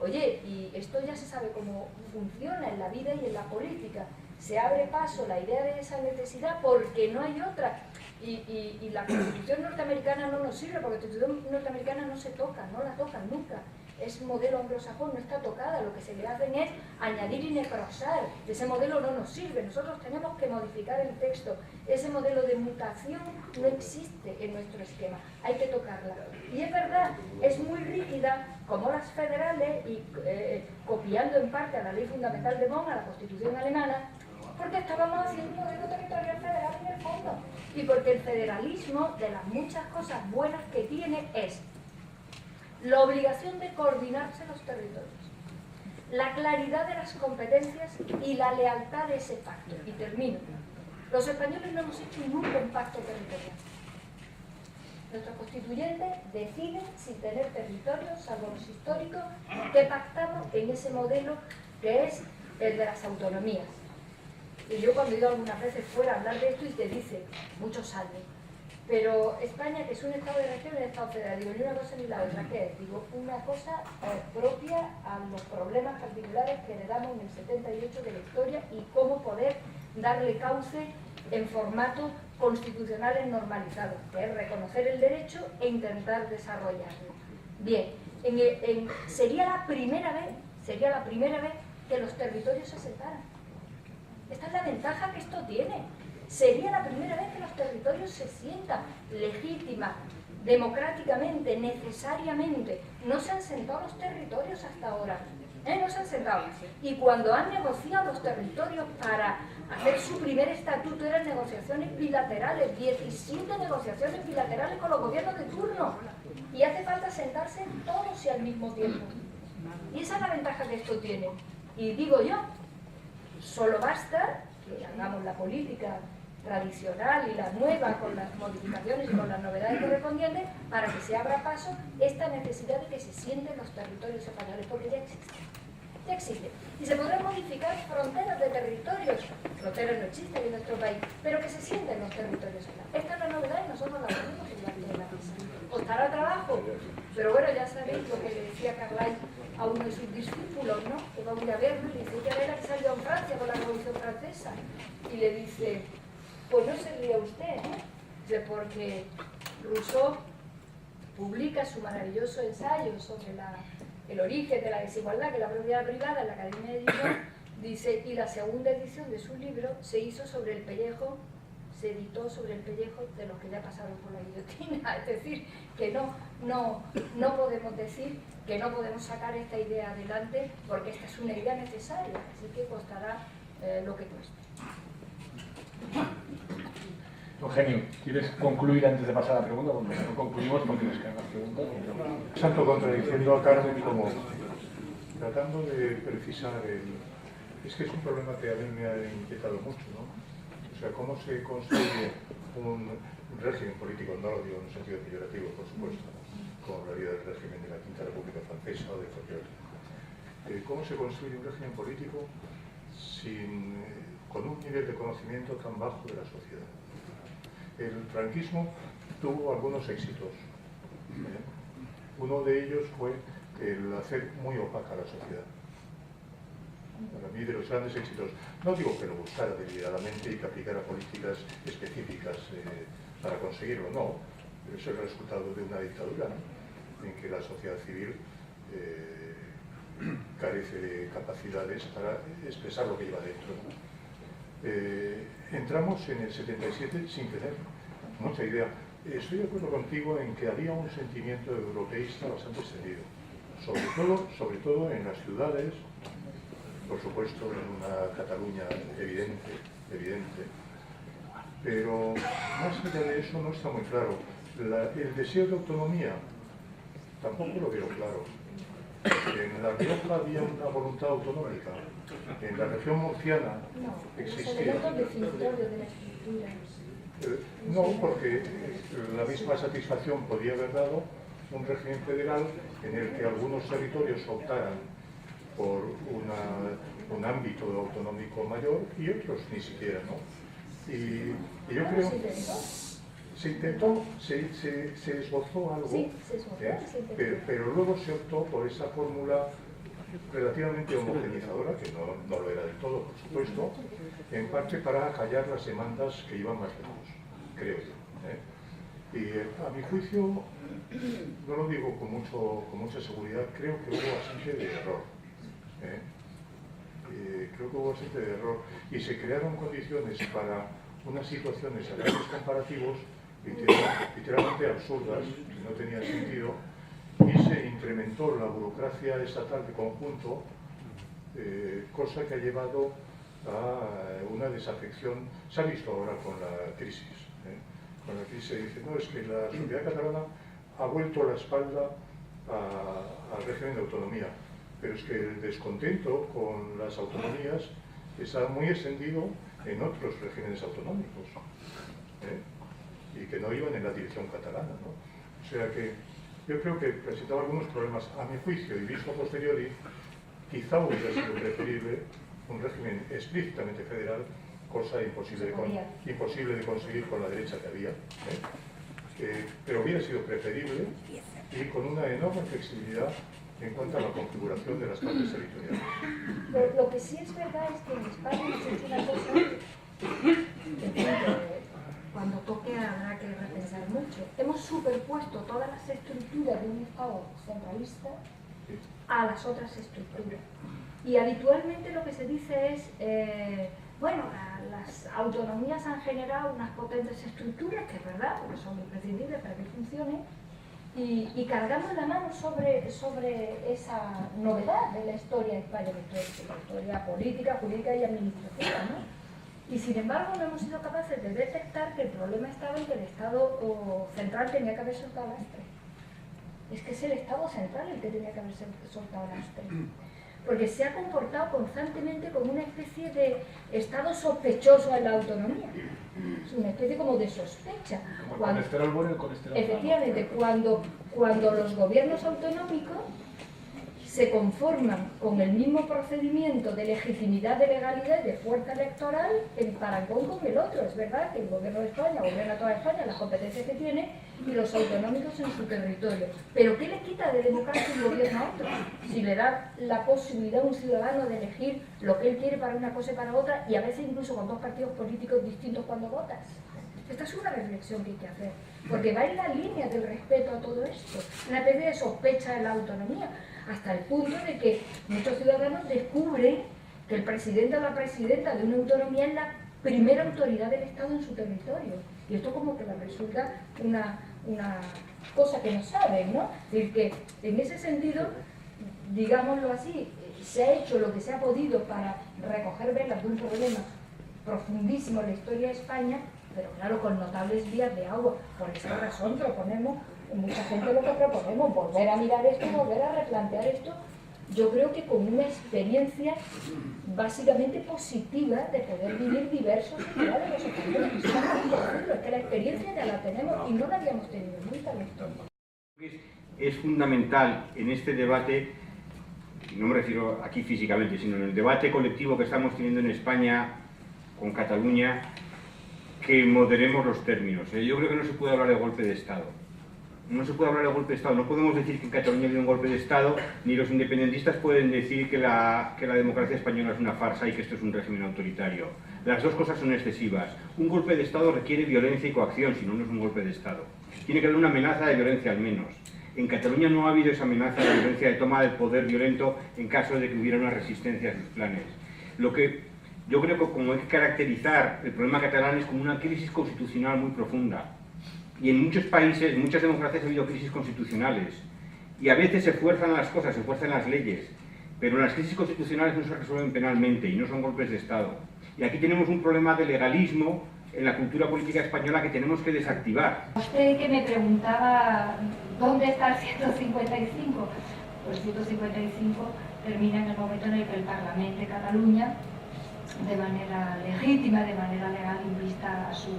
S6: Oye, y esto ya se sabe cómo funciona en la vida y en la política. Se abre paso la idea de esa necesidad porque no hay otra. Y la Constitución norteamericana no nos sirve, porque la Constitución norteamericana no se toca, no la tocan nunca. Es modelo anglosajón, no está tocada. Lo que se le hacen es añadir y necrosar. Ese modelo no nos sirve. Nosotros tenemos que modificar el texto. Ese modelo de mutación no existe en nuestro esquema. Hay que tocarla. Y es verdad, es muy rígida, como las federales, y copiando en parte a la ley fundamental de Bonn, a la Constitución alemana, porque estábamos haciendo un modelo territorial federal en el fondo. Y porque el federalismo, de las muchas cosas buenas que tiene, es la obligación de coordinarse los territorios, la claridad de las competencias y la lealtad de ese pacto. Y termino. Los españoles no hemos hecho nunca un pacto territorial. Nuestros constituyentes deciden, sin tener territorios, salvo los históricos, que pactamos en ese modelo que es el de las autonomías. Y yo cuando he ido algunas veces fuera a hablar de esto y te dice, muchos años, Pero España, que es un Estado de nación, es un Estado federal, digo, ni una cosa ni la otra, ¿qué es? Digo, una cosa propia a los problemas particulares que heredamos en el 78 de la historia y cómo poder darle cauce en formatos constitucionales normalizados, que es reconocer el derecho e intentar desarrollarlo. Bien, sería la primera vez que los territorios se separan. Esta es la ventaja que esto tiene. Sería la primera vez que los territorios se sientan legítima, democráticamente, necesariamente. No se han sentado los territorios hasta ahora. No se han sentado. Y cuando han negociado los territorios para hacer su primer estatuto eran negociaciones bilaterales, 17 negociaciones bilaterales con los gobiernos de turno. Y hace falta sentarse todos y al mismo tiempo. Y esa es la ventaja que esto tiene. Y digo yo, solo basta que hagamos la política tradicional y la nueva con las modificaciones y con las novedades correspondientes para que se abra paso esta necesidad de que se sienten los territorios españoles, porque ya existen. Y se podrán modificar fronteras de territorios. Fronteras no existen en nuestro país, pero que se sienten los territorios españoles. Esta es la novedad y nosotros la ponemos en la mesa. Costará trabajo, pero bueno, ya sabéis lo que le decía Carlyle a uno de sus discípulos, ¿no? Que va a verlo y le dice, ya verá que salió en Francia con la Revolución Francesa. Y le dice, pues no se ría usted, Dice, porque Rousseau publica su maravilloso ensayo sobre el origen de la desigualdad, que es la propiedad privada en la Academia de Dijon, dice, y la segunda edición de su libro se hizo sobre el pellejo, se editó sobre el pellejo de los que ya pasaron por la guillotina. Es decir, que no podemos decir que no podemos sacar esta idea adelante porque esta es una idea necesaria, así que costará lo que cueste.
S1: Eugenio, ¿quieres concluir antes de pasar a la pregunta? Porque no concluimos porque nos quedan las preguntas.
S5: Santo contradiciendo a Carmen como tratando de precisar es que es un problema que a mí me ha inquietado mucho, ¿no? O sea, cómo se construye un régimen político, no lo digo en un sentido peyorativo, por supuesto, como lo haría el régimen de la Quinta República Francesa o de cualquier otro. ¿Cómo se construye un régimen político con un nivel de conocimiento tan bajo de la sociedad? El franquismo tuvo algunos éxitos. Uno de ellos fue el hacer muy opaca la sociedad. Para mí, de los grandes éxitos, no digo que lo buscara deliberadamente y que aplicara políticas específicas para conseguirlo, no. Es el resultado de una dictadura, ¿no? En que la sociedad civil carece de capacidades para expresar lo que lleva dentro, ¿no? Entramos en el 77 sin tener mucha idea. Estoy de acuerdo contigo en que había un sentimiento europeísta bastante extendido, sobre todo en las ciudades, por supuesto en una Cataluña evidente, pero más allá de eso no está muy claro. El deseo de autonomía tampoco lo veo claro. En La Rioja había una voluntad autonómica, en la región murciana existía. No, porque la misma satisfacción podía haber dado un régimen federal en el que algunos territorios optaran por un ámbito autonómico mayor y otros ni siquiera, ¿no? Y yo creo que se intentó, se esbozó algo,
S6: sí, se esbozó,
S5: pero luego se optó por esa fórmula relativamente homogeneizadora, que no lo era del todo, por supuesto, en parte para callar las demandas que iban más lejos, creo yo. Y a mi juicio, no lo digo con mucha seguridad, creo que hubo bastante de error. Creo que hubo bastante de error y se crearon condiciones para unas situaciones a grandes comparativos literalmente absurdas, que no tenían sentido, y se incrementó la burocracia estatal de conjunto, cosa que ha llevado a una desafección. Se ha visto ahora con la crisis. Con la crisis se dice, no, es que la sociedad catalana ha vuelto la espalda al régimen de autonomía, pero es que el descontento con las autonomías está muy extendido en otros regímenes autonómicos, y que no iban en la dirección catalana, ¿no? O sea que yo creo que presentaba algunos problemas, a mi juicio, y visto a posteriori, quizá hubiera sido preferible un régimen explícitamente federal, cosa imposible de conseguir con la derecha que había, pero hubiera sido preferible y con una enorme flexibilidad en cuanto a la configuración de las partes territoriales.
S6: Lo que sí es verdad es que en España hemos hecho una cosa que cuando toque habrá que repensar mucho. Hemos superpuesto todas las estructuras de un Estado centralista a las otras estructuras. Y habitualmente lo que se dice es, bueno, las autonomías han generado unas potentes estructuras, que es verdad, porque son imprescindibles para que funcione, y cargamos la mano sobre esa novedad de la historia de España, que es la historia política, jurídica y administrativa, ¿no? Y sin embargo no hemos sido capaces de detectar que el problema estaba en que el Estado central tenía que haber soltado lastre. Es que es el Estado central el que tenía que haber soltado lastre. Porque se ha comportado constantemente como una especie de Estado sospechoso en la autonomía. Es una especie como de sospecha.
S1: Como el colesterol bueno y el colesterol malo.
S6: Efectivamente, cuando los gobiernos autonómicos se conforman con el mismo procedimiento de legitimidad, de legalidad y de fuerza electoral en parangón con el otro. Es verdad que el gobierno de España gobierna toda España, las competencias que tiene, y los autonómicos en su territorio. Pero ¿qué le quita de democracia un gobierno a otro? Si le da la posibilidad a un ciudadano de elegir lo que él quiere para una cosa y para otra, y a veces incluso con dos partidos políticos distintos cuando votas. Esta es una reflexión que hay que hacer, porque va en la línea del respeto a todo esto, una especie de sospecha de la autonomía, hasta el punto de que muchos ciudadanos descubren que el presidente o la presidenta de una autonomía es la primera autoridad del Estado en su territorio. Y esto como que les resulta una cosa que no saben, ¿no? Es decir, que en ese sentido, digámoslo así, se ha hecho lo que se ha podido para recoger velas de un problema profundísimo en la historia de España, pero claro, con notables vías de agua. Por esa razón proponemos, mucha gente lo que proponemos, volver a mirar esto, volver a replantear esto, yo creo que con una experiencia básicamente positiva de poder vivir diversos ciudades de los españoles. Es que la experiencia ya la tenemos y no la habíamos tenido nunca en esto.
S3: Es fundamental en este debate, no me refiero aquí físicamente, sino en el debate colectivo que estamos teniendo en España con Cataluña, que moderemos los términos. Yo creo que no se puede hablar de golpe de Estado. No se puede hablar de golpe de Estado. No podemos decir que en Cataluña ha habido un golpe de Estado, ni los independentistas pueden decir que la democracia española es una farsa y que esto es un régimen autoritario. Las dos cosas son excesivas. Un golpe de Estado requiere violencia y coacción, si no, no es un golpe de Estado. Tiene que haber una amenaza de violencia al menos. En Cataluña no ha habido esa amenaza de violencia, de toma del poder violento en caso de que hubiera una resistencia a sus planes. Lo que yo creo que como hay que caracterizar el problema catalán es como una crisis constitucional muy profunda. Y en muchos países, en muchas democracias ha habido crisis constitucionales. Y a veces se fuerzan las cosas, se fuerzan las leyes. Pero las crisis constitucionales no se resuelven penalmente y no son golpes de Estado. Y aquí tenemos un problema de legalismo en la cultura política española que tenemos que desactivar.
S4: Usted que me preguntaba dónde está el 155. Pues el 155 termina en el momento en el que el Parlamento de Cataluña, de manera legítima, de manera legal, invista a su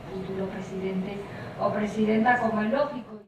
S4: futuro presidente o presidenta, como es lógico.